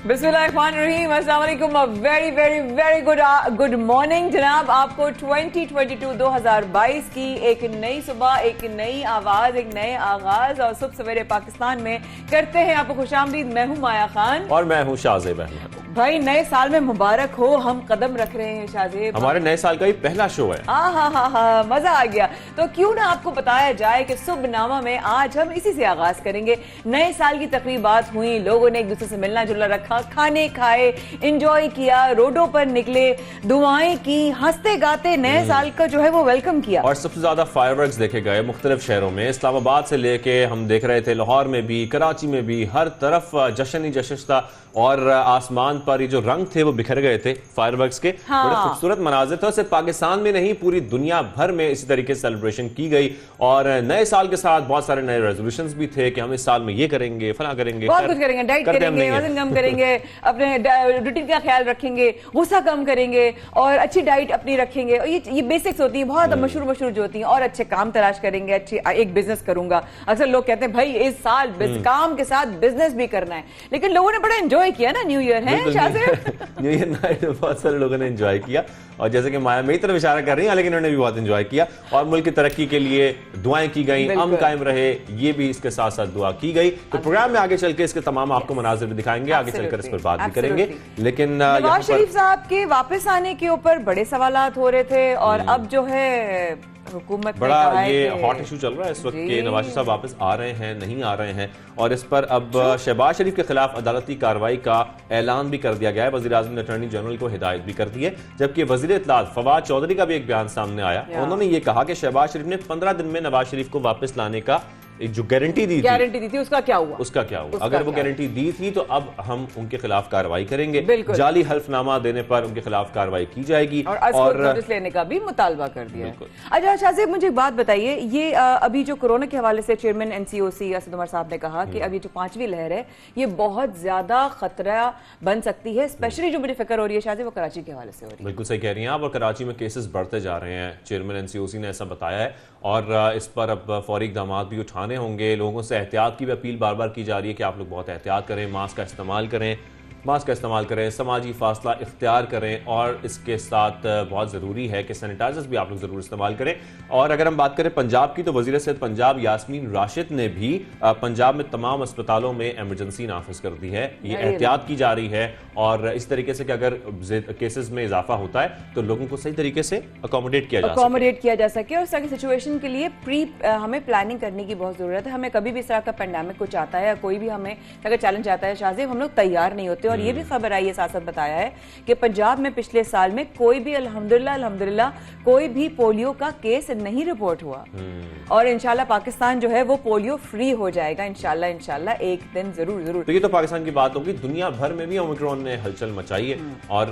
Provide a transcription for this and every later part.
बिस्मिल्लाहिर्रहमानिर्रहीम, अस्सलाम वालेकुम, very very very good morning जनाब। आपको 2022 की एक नई सुबह, एक नई आवाज, एक नए आगाज और सुबह सवेरे पाकिस्तान में करते हैं आपको खुशामदीद। मैं हूं माया खान और मैं हूं शाहजेब अहमद। भाई नए साल में मुबारक हो, हम कदम रख रहे हैं शाहजेब। हमारे नए साल का ही पहला शो है। हाँ, मजा आ गया। तो क्यों ना आपको बताया जाए कि सुबहनामा में आज हम इसी से आगाज करेंगे। नए साल की तकरीबात हुई, लोगों ने एक दूसरे से मिलना जुलना रखा, खाने खाए, एंजॉय किया, रोडों पर निकले, दुआएं की, हंसते गाते नए साल का जो है वो वेलकम किया। और सबसे ज्यादा फायरवर्क्स देखे गए मुख्तलिफ शहरों में। इस्लामाबाद से लेके हम देख रहे थे लाहौर में भी, कराची में भी, हर तरफ जश्न ही जश्न था और आसमान पर ये जो रंग थे वो बिखर गए थे फायरवर्क्स के। हाँ। बड़े खूबसूरत मनाजिर थे। सिर्फ पाकिस्तान में नहीं, पूरी दुनिया भर में इसी तरीके से सेलिब्रेशन की गई। और नए साल के साथ बहुत सारे नए रेजोल्यूशंस भी थे कि हम इस साल में ये करेंगे, फला करेंगे, बहुत कुछ करेंगे, डाइट करेंगे, वजन कम करेंगे, अपने रूटीन का ख्याल रखेंगे, गुस्सा कम करेंगे और अच्छी डाइट अपनी रखेंगे। और ये बेसिक्स होती हैं, बहुत मशहूर जो होती हैं। और अच्छे काम तलाश करेंगे, अच्छी एक बिजनेस करूंगा। अक्सर लोग कहते हैं भाई इस साल काम के साथ बिजनेस भी करना है, लेकिन लोगों ने बड़ा एंजॉय किया ना न्यू ईयर है न्यू ईयर नाइट बहुत सारे लोगों ने एंजॉय किया। और जैसे कि माया मेरी तरफ इशारा कर रही है, लेकिन उन्होंने भी बहुत एंजॉय किया और मुल्क की तरक्की के लिए दुआएं की गई, अमन कायम रहे, ये भी इसके साथ साथ दुआ की गई। तो प्रोग्राम में आगे चल के इसके तमाम आपको मनाजिर भी दिखाएंगे, आगे चलकर इस पर बात भी करेंगे। लेकिन नवाज शरीफ साहब के वापस आने के ऊपर बड़े सवालात हो रहे थे और अब जो है हुकूमत बड़ा ये हॉट इशू चल रहा है इस वक्त के नवाज शरीफ साहब वापस आ रहे हैं, नहीं आ रहे हैं। और इस पर अब शहबाज शरीफ के खिलाफ अदालती कार्रवाई का ऐलान भी कर दिया गया है। वजीर आजम ने अटॉर्नी जनरल को हिदायत भी कर दी है। जबकि वजीर इत्तलात फवाद चौधरी का भी एक बयान सामने आया। उन्होंने ये कहा कि शहबाज शरीफ ने 15 दिन में नवाज शरीफ को वापस लाने का जो गारंटी दी थी उसका क्या हुआ? अगर वो गारंटी दी थी तो अब हम उनके खिलाफ कार्रवाई करेंगे। जाली हल्फनामा देने पर उनके खिलाफ कार्रवाई की जाएगी और नोटिस लेने का भी मुतालबा कर दिया है। अच्छा शाहजेब, मुझे एक बात बताइए, ये अभी जो कोरोना के हवाले से चेयरमैन एनसीओसी असद उमर साहब ने कहा कि अब ये जो 5वीं लहर है ये बहुत ज्यादा खतरा बन सकती है। स्पेशली जो मुझे फिक्र हो रही है शाहजेब, वो कराची के हवाले से हो रही है। बिल्कुल सही कह रही हैं आप। और कराची में केसेस बढ़ते जा रहे हैं, चेयरमैन एनसीओसी ने ऐसा बताया है। और इस पर अब फौरी इक़दाम भी उठाने होंगे। लोगों से एहतियात की भी अपील बार बार की जा रही है कि आप लोग बहुत एहतियात करें, मास्क का इस्तेमाल करें, समाजी फासला इख्तियार करें और इसके साथ बहुत ज़रूरी है कि सैनिटाइजर्स भी आप लोग ज़रूर इस्तेमाल करें। और अगर हम बात करें पंजाब की, तो वज़ीर सेहत पंजाब यास्मीन राशिद ने भी पंजाब में तमाम अस्पतालों में एमरजेंसी नाफिज कर दी है। ये एहतियात की जा रही है और इस तरीके से कि अगर केसेस में इजाफा होता है तो लोगों को सही तरीके से अकोमोडेट किया जा सके। और इस तरह की सिचुएशन के लिए हमें प्लानिंग करने की बहुत ज़रूरत है। हमें कभी भी इस तरह का पेंडेमिक कुछ आता है या कोई भी हमें अगर चैलेंज आता है शाहजेब, हम लोग तैयार नहीं होते। और ये भी खबर आई है, साथ साथ बताया है कि पंजाब में पिछले साल में कोई भी अल्हम्दुलिल्लाह कोई भी पोलियो का केस नहीं रिपोर्ट हुआ। और इंशाल्लाह पाकिस्तान जो है वो पोलियो फ्री हो जाएगा इंशाल्लाह एक दिन जरूर। तो ये तो पाकिस्तान की बात होगी। दुनिया भर में भी ओमिक्रॉन ने हलचल मचाई है। और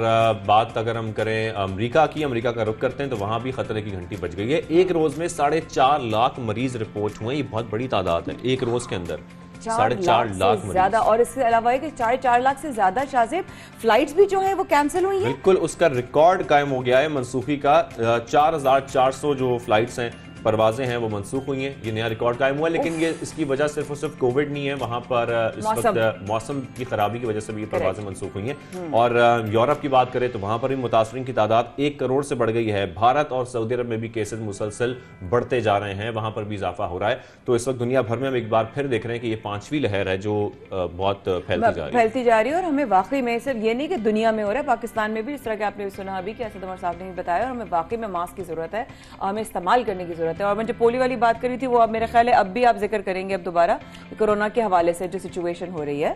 बात अगर हम करें अमेरिका का रुख करते हैं तो वहां भी खतरे की घंटी बज गई है। एक रोज में 4.5 लाख मरीज रिपोर्ट हुए। ये बहुत बड़ी तादाद है एक रोज के अंदर, 4.5 लाख ज्यादा। और इसके अलावा 4.5 लाख से ज्यादा शाहजेब फ्लाइट्स भी जो है वो कैंसिल हुई है। बिल्कुल, उसका रिकॉर्ड कायम हो गया है मनसूखी का। 4,400 जो फ्लाइट्स हैं, परवाजें हैं, वो मनसूख हुई हैं। ये नया रिकॉर्ड कायम हुआ है। लेकिन ये इसकी वजह सिर्फ और सिर्फ कोविड नहीं है, वहां पर इस वक्त मौसम की खराबी की वजह से भी ये परवाजें मनसूख हुई हैं। और यूरोप की बात करें तो वहां पर भी मुतासरीन की तादाद 1 करोड़ से बढ़ गई है। भारत और सऊदी अरब में भी केसेस मुसलसल बढ़ते जा रहे हैं, वहां पर भी इजाफा हो रहा है। तो इस वक्त दुनिया भर में हम एक बार फिर देख रहे हैं कि ये 5वीं लहर है जो बहुत फैलती जा रही है। और हमें वाकई में सिर्फ ये नहीं कि दुनिया में हो रहा है, पाकिस्तान में भी इस तरह के आपने सुना अभी कि असद उमर साहब ने भी बताया। और हमें वाकई में मास्क की जरूरत है, हमें इस्तेमाल करने की जरूरत है। और मुझे पोलियो वाली बात करी थी वो अब मेरा ख्याल है अब भी आप जिक्र करेंगे अब दोबारा कोरोना के हवाले से जो सिचुएशन हो रही है।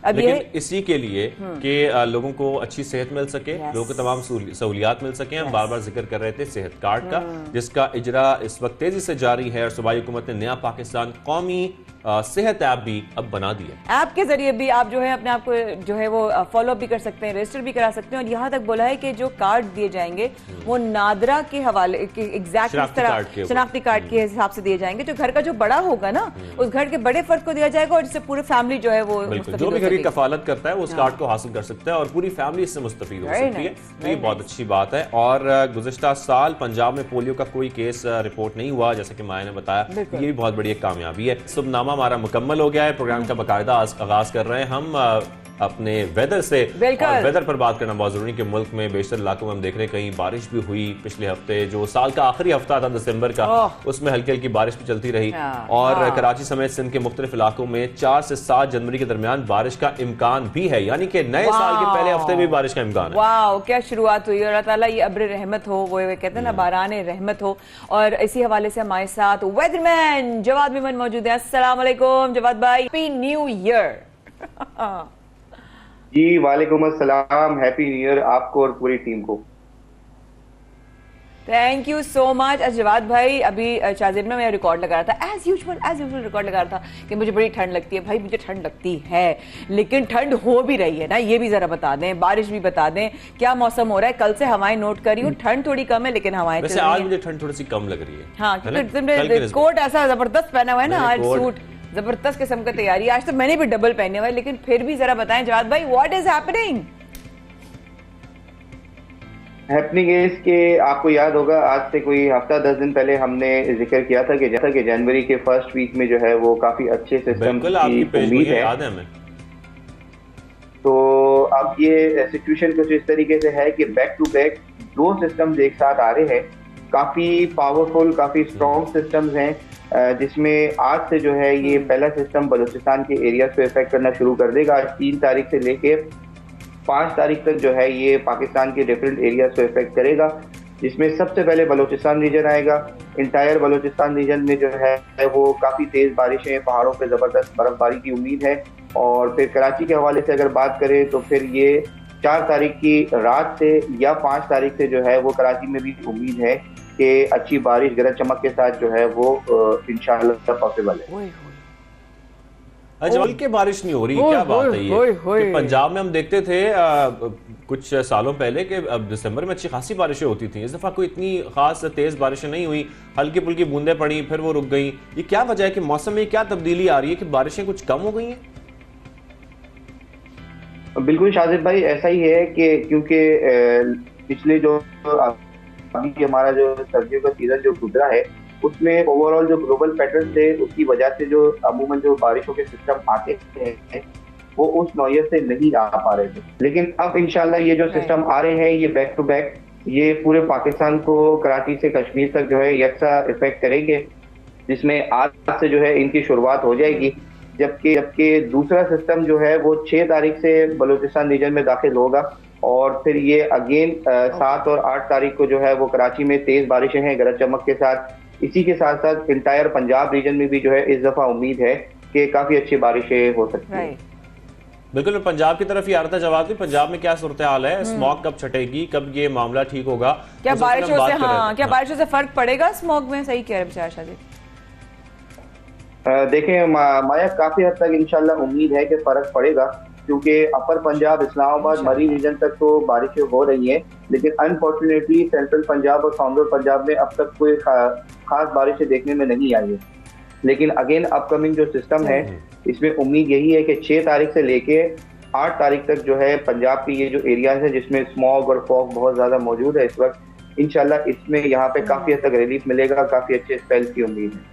अब लेकिन इसी के लिए कि लोगों को अच्छी सेहत मिल सके, लोगों को तमाम सहूलियात मिल सके। हम बार बार जिक्र कर रहे थे सेहत कार्ड का, जिसका इजरा इस वक्त तेजी से जारी है। और सूबाई हुकूमत ने नया पाकिस्तान कौमी सेहत ऐप भी अब बना दी है। ऐप के जरिए भी आप जो है अपने आप को जो है वो फॉलो भी कर सकते हैं, रजिस्टर भी करा सकते हैं। और यहाँ तक बोला है कि जो कार्ड दिए जाएंगे वो नादरा के हवाले के एग्जैक्ट इस तरह शनाख्ती कार्ड के हिसाब से दिए जाएंगे। जो घर का जो बड़ा होगा ना उस घर के बड़े फर्द को दिया जाएगा और जिससे पूरी फैमिली जो है वो जो भी घर की कफालत करता है वो उस कार्ड को हासिल कर सकता है और पूरी फैमिली इससे मुस्तफीद हो सकती है। तो ये बहुत अच्छी बात है। और गुज़िश्ता साल पंजाब में पोलियो का कोई केस रिपोर्ट नहीं हुआ, जैसे कि माया ने बताया, ये भी बहुत बड़ी एक कामयाबी है। सुबनामा हमारा मुकम्मल हो गया है, प्रोग्राम का बाकायदा आगाज कर रहे हैं हम अपने वेदर से। और वेदर पर बात करना बहुत जरूरी कि मुल्क में बेशतर इलाकों में हम देख रहे हैं कहीं बारिश भी हुई। पिछले हफ्ते जो साल का आखिरी हफ्ता था दिसंबर का, उसमें हल्की हल्की बारिश भी चलती रही। और कराची समेत सिंध के मुख्तलिफ इलाकों में 4 से 7 जनवरी के दरमियान बारिश का इम्कान भी है, यानी कि नए साल के पहले हफ्ते में बारिश का इम्कान है। वाह, क्या शुरुआत हुई। अल्लाह ताला ये अब्र रहमत हो, वो कहते हैं ना बारान रहमत हो। और इसी हवाले से हमारे साथ वेदरमैन जवाद मेमन मौजूद है। अस्सलाम वालेकुम जवाद भाई, हैप्पी न्यू ईयर। जी वालेकुम अस्सलाम, हैप्पी न्यू ईयर आपको और पूरी टीम को। Thank you so much Javad भाई। अभी शाजिब में मैं रिकॉर्ड लगा रहा था, एज यूजुअल रिकॉर्ड लगा रहा था कि मुझे बड़ी ठंड लगती है। भाई मुझे ठंड लगती है, लेकिन ठंड हो भी रही है ना, ये भी जरा बता दें, बारिश भी बता दें, क्या मौसम हो रहा है। कल से हवाएं नोट करी हूँ, ठंड थोड़ी कम है लेकिन हवाएं वैसे आज मुझे ठंड थोड़ी सी कम लग रही है। हाँ, क्योंकि कोट ऐसा जबरदस्त पहना हुआ है ना, आज सूट जबरदस्त किस्म का तैयारी। आज तो मैंने भी डबल पहने हुआ है, लेकिन फिर भी जरा बताएं जवाद भाई, what is happening. Happening is के आपको याद होगा आज से कोई हफ्ता 10 दिन पहले हमने जिक्र किया था कि जनवरी के फर्स्ट वीक में जो है वो काफी अच्छे सिस्टम की उम्मीद है। याद है हमें। तो अब ये सिचुएशन कुछ इस तरीके से है कि बैक टू बैक 2 सिस्टम्स एक साथ आ रहे हैं, काफी पावरफुल, काफी स्ट्रॉन्ग सिस्टम्स हैं, जिसमें आज से जो है ये पहला सिस्टम बलूचिस्तान के एरियाज पे इफेक्ट करना शुरू कर देगा। आज 3 तारीख से लेके 5 तारीख तक जो है ये पाकिस्तान के डिफरेंट एरियाज को इफेक्ट करेगा, जिसमें सबसे पहले बलूचिस्तान रीजन आएगा। इंटायर बलूचिस्तान रीजन में जो है वो काफ़ी तेज़ बारिशें, पहाड़ों पे ज़बरदस्त बर्फबारी की उम्मीद है। और फिर कराची के हवाले से अगर बात करें तो फिर ये 4 तारीख की रात से या 5 तारीख से जो है वो कराची में भी उम्मीद है कि अच्छी बारिश गरज चमक के साथ जो है वो इंशाअल्लाह पॉसिबल है। अच्छा, के बारिश नहीं हो रही, क्या बात है ये कि पंजाब में हम देखते थे कुछ सालों पहले कि अब दिसंबर में अच्छी खासी बारिशें होती थी। इस दफा कोई इतनी खास तेज बारिशें नहीं हुई, हल्की फुल्की बूंदें पड़ी फिर वो रुक गई। ये क्या वजह है कि मौसम में क्या तब्दीली आ रही है कि बारिशें कुछ कम हो गई हैं? बिल्कुल शाजिद भाई, ऐसा ही है कि क्योंकि पिछले जो अभी हमारा जो सर्दियों का सीजन जो गुजरा है उसमें ओवरऑल जो ग्लोबल पैटर्न थे उसकी वजह से जो अमूमन जो बारिशों के सिस्टम आते हैं वो उस नौयत से नहीं आ पा रहे थे। लेकिन अब इंशाल्लाह ये जो सिस्टम आ रहे हैं ये बैक टू बैक ये पूरे पाकिस्तान को कराची से कश्मीर तक जो है यकसा इफेक्ट करेंगे, जिसमें आज से जो है इनकी शुरुआत हो जाएगी। जबकि दूसरा सिस्टम जो है वो 6 तारीख से बलूचिस्तान रीजन में दाखिल होगा और फिर ये अगेन 7 और 8 तारीख को जो है वो कराची में तेज बारिशें हैं गरज चमक के साथ। इसी के साथ साथ इंटायर पंजाब रीजन में भी जो है इस दफा उम्मीद है कि काफी अच्छी बारिशें हो सकती है। बिल्कुल, मैं पंजाब की तरफ ही आ रहा था जवाब भी। पंजाब में क्या सूरत हाल है, स्मॉग कब छटेगी, कब ये मामला ठीक होगा, क्या बारिशों से क्या बारिशों से फर्क पड़ेगा स्मॉग में? सही कह रहे हैं शादी। देखें माया, काफी हद तक इंशाल्लाह उम्मीद है कि फर्क पड़ेगा, क्योंकि अपर पंजाब, इस्लामाबाद, मरी रीजन तक तो बारिशें हो रही हैं, लेकिन अनफॉर्चुनेटली सेंट्रल पंजाब और साउदर्न पंजाब में अब तक कोई खास बारिशें देखने में नहीं आई है। लेकिन अगेन अपकमिंग जो सिस्टम है इसमें उम्मीद यही है कि 6 तारीख से लेके 8 तारीख तक जो है पंजाब की ये जो एरियाज है जिसमें स्मॉग और फॉग बहुत ज्यादा मौजूद है इस वक्त, इंशाल्लाह इसमें यहाँ पे काफी हद तक रिलीफ मिलेगा, काफी अच्छे स्पेल्स की उम्मीद है।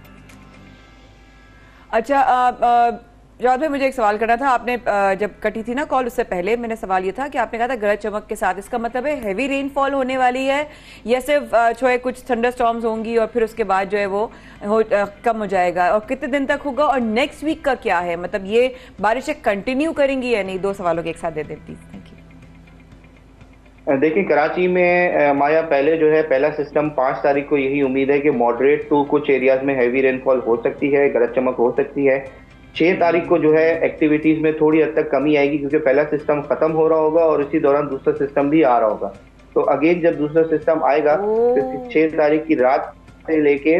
अच्छा जवाद भाई, मुझे एक सवाल करना था। आपने जब कटी थी ना कॉल उससे पहले मैंने सवाल ये था कि आपने कहा था गरज चमक के साथ, इसका मतलब है हैवी रेनफॉल होने वाली है या सिर्फ जो है कुछ थंडरस्टॉर्म्स होंगी और फिर उसके बाद जो है वो कम हो जाएगा, और कितने दिन तक होगा, और नेक्स्ट वीक का क्या है, मतलब ये बारिशें कंटिन्यू करेंगी या नहीं? 2 सवालों के एक साथ दे दें प्लीज। Thank you. देखिए कराची में माया पहले जो है पहला सिस्टम 5 तारीख को यही उम्मीद है कि मॉडरेट टू कुछ एरियाज में हैवी रेनफॉल हो सकती है, गरज चमक हो सकती है। 6 तारीख को जो है एक्टिविटीज में थोड़ी हद तक कमी आएगी क्योंकि पहला सिस्टम खत्म हो रहा होगा और इसी दौरान दूसरा सिस्टम भी आ रहा होगा। तो अगेन जब दूसरा सिस्टम आएगा तो 6 तारीख की रात से लेके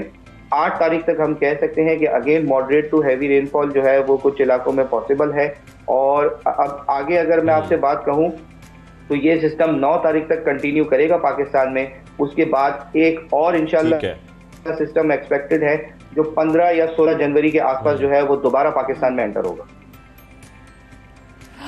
8 तारीख तक हम कह सकते हैं कि again moderate to heavy rainfall जो है वो कुछ इलाकों में पॉसिबल है। और अब आगे अगर मैं आपसे बात कहूँ तो ये सिस्टम 9 तारीख तक कंटिन्यू करेगा पाकिस्तान में। उसके बाद एक और इंशाल्लाह सिस्टम एक्सपेक्टेड है जो 15 या 16 जनवरी के आसपास जो है वो दोबारा पाकिस्तान में एंटर होगा।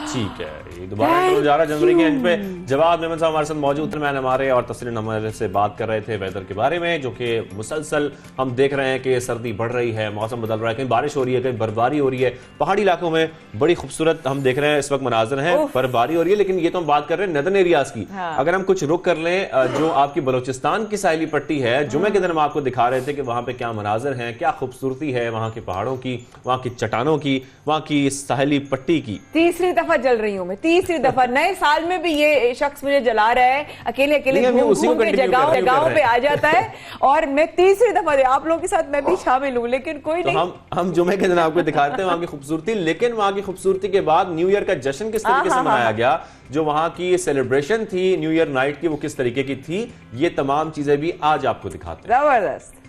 ठीक है, ये दोबारा 11 जनवरी के एंड पे जवाब मेमन साहब हमारे साथ मौजूद थे, हमारे और तस्लीम हमारे से बात कर रहे थे वेदर के बारे में, जो कि मुसलसल हम देख रहे हैं कि सर्दी बढ़ रही है, मौसम बदल रहा है, कहीं बारिश हो रही है, कहीं बर्फबारी हो रही है। पहाड़ी इलाकों में बड़ी खूबसूरत हम देख रहे हैं इस वक्त मनाजर है, बर्फबारी हो रही है, लेकिन ये तो हम बात कर रहे हैं नदर्न एरियाज की। अगर हम कुछ रुक कर लें, जो आपकी बलोचिस्तान की साहिली पट्टी है, जुमे के दिन हम आपको दिखा रहे थे कि वहां पे क्या मनाजर हैं, क्या खूबसूरती है वहां के पहाड़ों की, वहां की चट्टानों की, वहां की साहिली पट्टी की। तीसरी दफा जल रही हूँ मैं, तीसरी दफा नए साल में भी ये शख्स मुझे जला रहा है, अकेले अकेले घूम के जगहों पे आ जाता है, और मैं तीसरी दफा आप लोगों के साथ मैं भी शामिल हूँ, लेकिन कोई नहीं। हम जुमे के दिन आपको दिखाते हैं वहां की खूबसूरती, लेकिन वहां की खूबसूरती के बाद न्यू ईयर का जश्न किस तरीके से मनाया गया, जो वहां की सेलिब्रेशन थी न्यू ईयर नाइट की, वो किस तरीके की थी, ये तमाम चीजें भी आज आपको दिखाते हैं। जबरदस्त।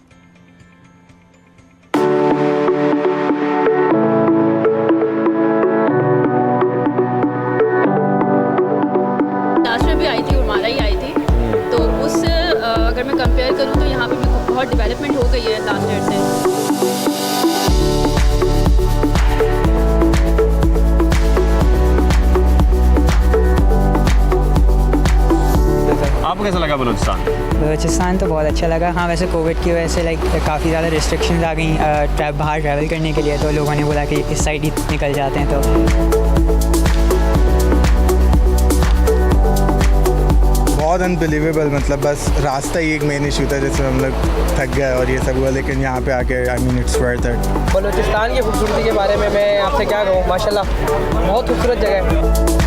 अगर मैं कंपेयर करूं तो यहाँ पे बहुत डेवलपमेंट हो गई है लास्ट ईयर से। आपको कैसा लगा बलूचिस्तान? बलूचिस्तान तो बहुत अच्छा लगा। हाँ, वैसे कोविड की वजह से काफ़ी ज़्यादा रिस्ट्रिक्शंस आ गई बाहर ट्रैवल करने के लिए, तो लोगों ने बोला कि इस साइड ही निकल जाते हैं। तो बहुत अनबिलीवेबल, मतलब बस रास्ता ही एक मेन इशू था जिसमें हम लोग थक गए और ये सब हुआ, लेकिन यहाँ पे आके I mean it's worth it. Balochistan की खूबसूरती के बारे में मैं आपसे क्या कहूँ, माशाल्लाह बहुत खूबसूरत जगह है।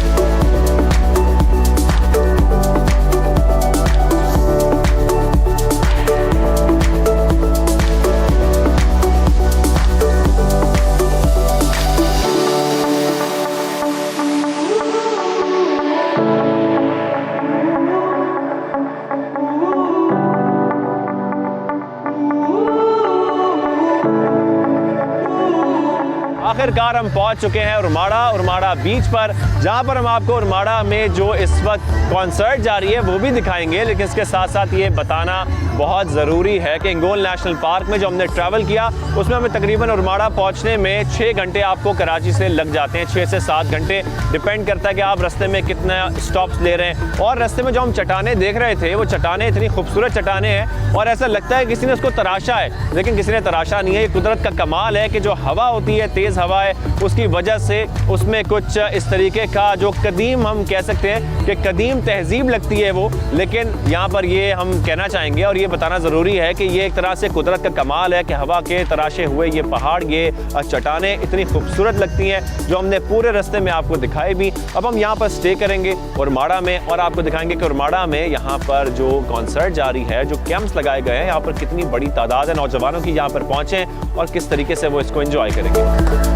आखिरकार हम पहुंच चुके हैं उरमाड़ा बीच पर, जहां पर हम आपको उरमाड़ा में जो इस वक्त कॉन्सर्ट जारी है वो भी दिखाएंगे, लेकिन इसके साथ साथ ये बताना बहुत ज़रूरी है कि इंगोल नेशनल पार्क में जो हमने ट्रैवल किया उसमें हमें तकरीबन उरमाड़ा पहुंचने में 6 घंटे आपको कराची से लग जाते हैं, 6 से 7 घंटे, डिपेंड करता है कि आप रास्ते में कितना स्टॉप्स ले रहे हैं। और रास्ते में जो हम चट्टानें देख रहे थे, वो चट्टानें इतनी खूबसूरत चट्टानें हैं और ऐसा लगता है किसी ने उसको तराशा है, लेकिन किसी ने तराशा नहीं है। ये कुदरत का कमाल है कि जो हवा होती है, तेज़ हवा है, उसकी वजह से उसमें कुछ इस तरीके का जो कदीम, हम कह सकते हैं कि कदीम तहजीब लगती है वो, लेकिन यहाँ पर ये हम कहना चाहेंगे और ये बताना ज़रूरी है कि ये एक तरह से कुदरत का कमाल है कि हवा के तराशे हुए ये पहाड़, ये चट्टानें इतनी खूबसूरत लगती हैं जो हमने पूरे रास्ते में आपको दिखाई भी। अब हम यहाँ पर स्टे करेंगे उरमाड़ा में और आपको दिखाएंगे कि उरमाड़ा में यहाँ पर जो कॉन्सर्ट जारी है, जो कैंप्स लगाए गए हैं, यहाँ पर कितनी बड़ी तादाद है नौजवानों की यहाँ पर पहुँचे और किस तरीके से वो इसको एंजॉय करेंगे।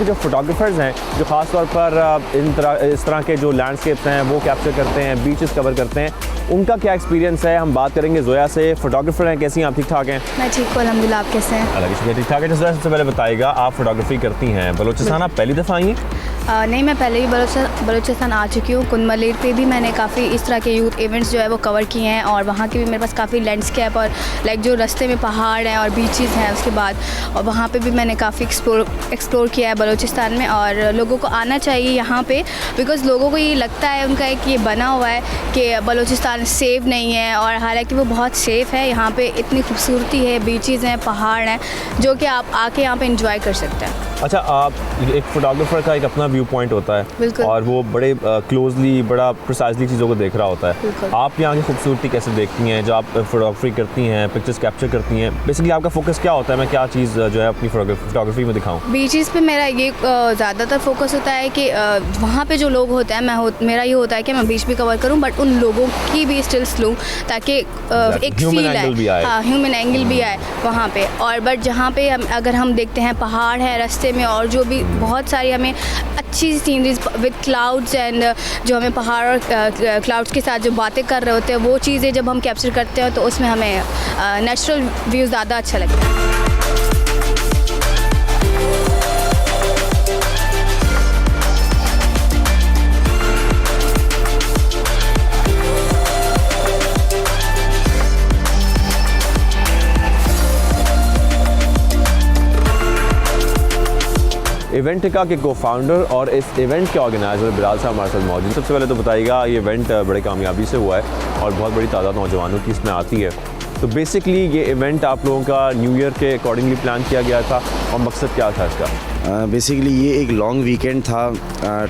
के जो फोटोग्राफर्स हैं जो ख़ास तौर पर इस तरह के जो लैंडस्केप्स हैं वो कैप्चर करते हैं, बीचेस कवर करते हैं, उनका क्या एक्सपीरियंस है हम बात करेंगे जोया से। फोटोग्राफर हैं, कैसी हैं आप? ठीक ठाक हैं? मैं ठीक हूँ अल्हम्दुलिल्लाह, आप कैसे हैं? अल्लाह की शुक्र ठीक ठाक है। जोया सबसे पहले बताइएगा, आप फोटोग्राफी करती हैं बलूचिस्तान, आप पहली दफ़ा आई हैं? नहीं, मैं पहले भी बलूचिस्तान आ चुकी हूँ। कुनमलेर पे भी मैंने काफ़ी इस तरह के यूथ इवेंट्स जो है वो कवर किए हैं और वहाँ के भी मेरे पास काफ़ी लैंडस्केप और लाइक जो रास्ते में पहाड़ हैं और बीचेस हैं उसके बाद, और वहाँ पे भी मैंने काफ़ी एक्सप्लोर किया है बलूचिस्तान में। और लोगों को आना चाहिए यहाँ पे, बिकॉज़ लोगों को ये लगता है, उनका एक ये बना हुआ है कि बलूचिस्तान सेफ़ नहीं है, और हालांकि वो बहुत सेफ़ है। यहाँ पे इतनी खूबसूरती है, बीचेस हैं, पहाड़ हैं, जो कि आप आके यहाँ पे इंजॉय कर सकते हैं। अच्छा, आप एक फोटोग्राफर का एक अपना व्यू पॉइंट होता है बिल्कुल। और वो बड़े क्लोजली, बड़ा प्रिसाइजली चीज़ों को देख रहा होता है। बिल्कुल। आप यहाँ की खूबसूरती कैसे देखती हैं जब आप फोटोग्राफी करती हैं, पिक्चर्स कैप्चर करती हैं? बेसिकली आपका फोकस क्या होता है, मैं क्या चीज़ जो है अपनी फोटोग्राफी में दिखाऊँ? बीचेस पे मेरा ये ज़्यादातर फोकस होता है कि वहाँ पे जो लोग होते हैं, मेरा ये होता है कि मैं बीच भी कवर करूँ, बट उन लोगों की भी स्टिल्स लूँ ताकि एक फील आए, हाँ, ह्यूमन एंगल भी आए वहाँ पे। और बट जहाँ पे अगर हम देखते हैं पहाड़ है रास्ते में, और जो भी बहुत सारी हमें अच्छी सीनरीज विद क्लाउड्स एंड जो हमें पहाड़ और क्लाउड्स के साथ जो बातें कर रहे होते हैं, वो चीज़ें जब हम कैप्चर करते हैं तो उसमें हमें नेचुरल व्यू ज़्यादा अच्छा लगता है। इवेंटिका के को-फाउंडर और इस इवेंट के ऑर्गेनाइजर बिलाल साहब हमारे साथ मौजूद। सबसे पहले तो बताइएगा, ये इवेंट बड़े कामयाबी से हुआ है और बहुत बड़ी तादाद नौजवानों की इसमें आती है, तो बेसिकली ये इवेंट आप लोगों का न्यू ईयर के अकॉर्डिंगली प्लान किया गया था और मकसद क्या था इसका? बेसिकली ये एक लॉन्ग वीकेंड था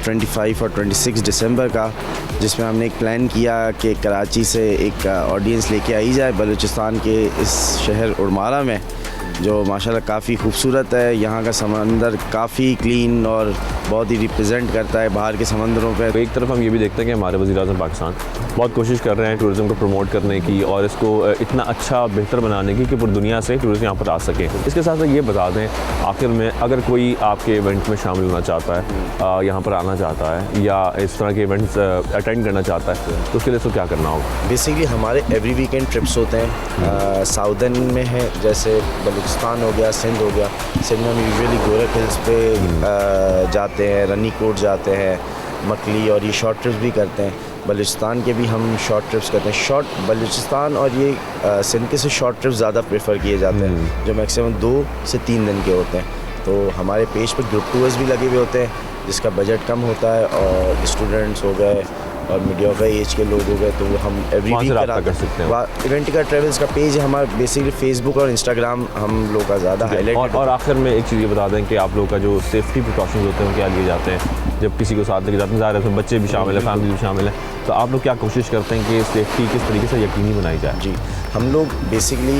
25 और 26 दिसंबर का, जिसमें हमने एक प्लान किया कि कराची से एक ऑडियंस लेके आई जाए बलूचिस्तान के इस शहर उर्मारा में, जो माशाल्लाह काफ़ी खूबसूरत है। यहाँ का समंदर काफ़ी क्लीन और बहुत ही रिप्रेजेंट करता है बाहर के समंदरों पे। एक तरफ हम ये भी देखते हैं कि हमारे वज़ीर-ए-आज़म पाकिस्तान बहुत कोशिश कर रहे हैं टूरिज़्म को प्रमोट करने की और इसको इतना अच्छा बेहतर बनाने की कि पूरी दुनिया से टूरिस्ट यहाँ पर आ सके। इसके साथ साथ ये बता दें आखिर में, अगर कोई आपके इवेंट में शामिल होना चाहता है, यहाँ पर आना चाहता है या इस तरह के इवेंट्स अटेंड करना चाहता है, तो उसके लिए उसको क्या करना होगा? बेसिकली हमारे एवरी वीकेंड ट्रिप्स होते हैं। साउदर्न में है, जैसे बलूचिस्तान हो गया, सिंध हो गया। सिंध में हम यूजुअली गोरख हिल्स पे जाते हैं, रनी कोट जाते हैं, मकली, और ये शॉर्ट ट्रिप्स भी करते हैं। बलूचिस्तान के भी हम शॉर्ट ट्रिप्स करते हैं। शॉर्ट बलूचिस्तान और ये सिंध के से शॉर्ट ट्रिप्स ज़्यादा प्रेफर किए जाते हैं, जो मैक्सिमम 2 से 3 दिन के होते हैं। तो हमारे पेज पे ग्रुप टूर्स भी लगे हुए होते हैं, जिसका बजट कम होता है, और स्टूडेंट्स हो गए और मीडिया का एज के लोग हो गए, तो हम एवरी वीक कर सकते हैं। इवेंटिका ट्रेवल्स का पेज है हमारा, बेसिकली फेसबुक और इंस्टाग्राम हम लोग का ज़्यादा हाईलाइट। और आखिर में एक चीज़ ये बता दें कि आप लोग का जो सेफ्टी प्रिकॉशंस होते हैं क्या लिए जाते हैं जब किसी को साथ लेके जाते हैं? ज़ाहिर है उसमें बच्चे भी शामिल है, फैमिली भी शामिल है, तो आप लोग क्या कोशिश करते हैं कि सेफ्टी किस तरीके से यकीनी बनाई जाए? जी, हम लोग बेसिकली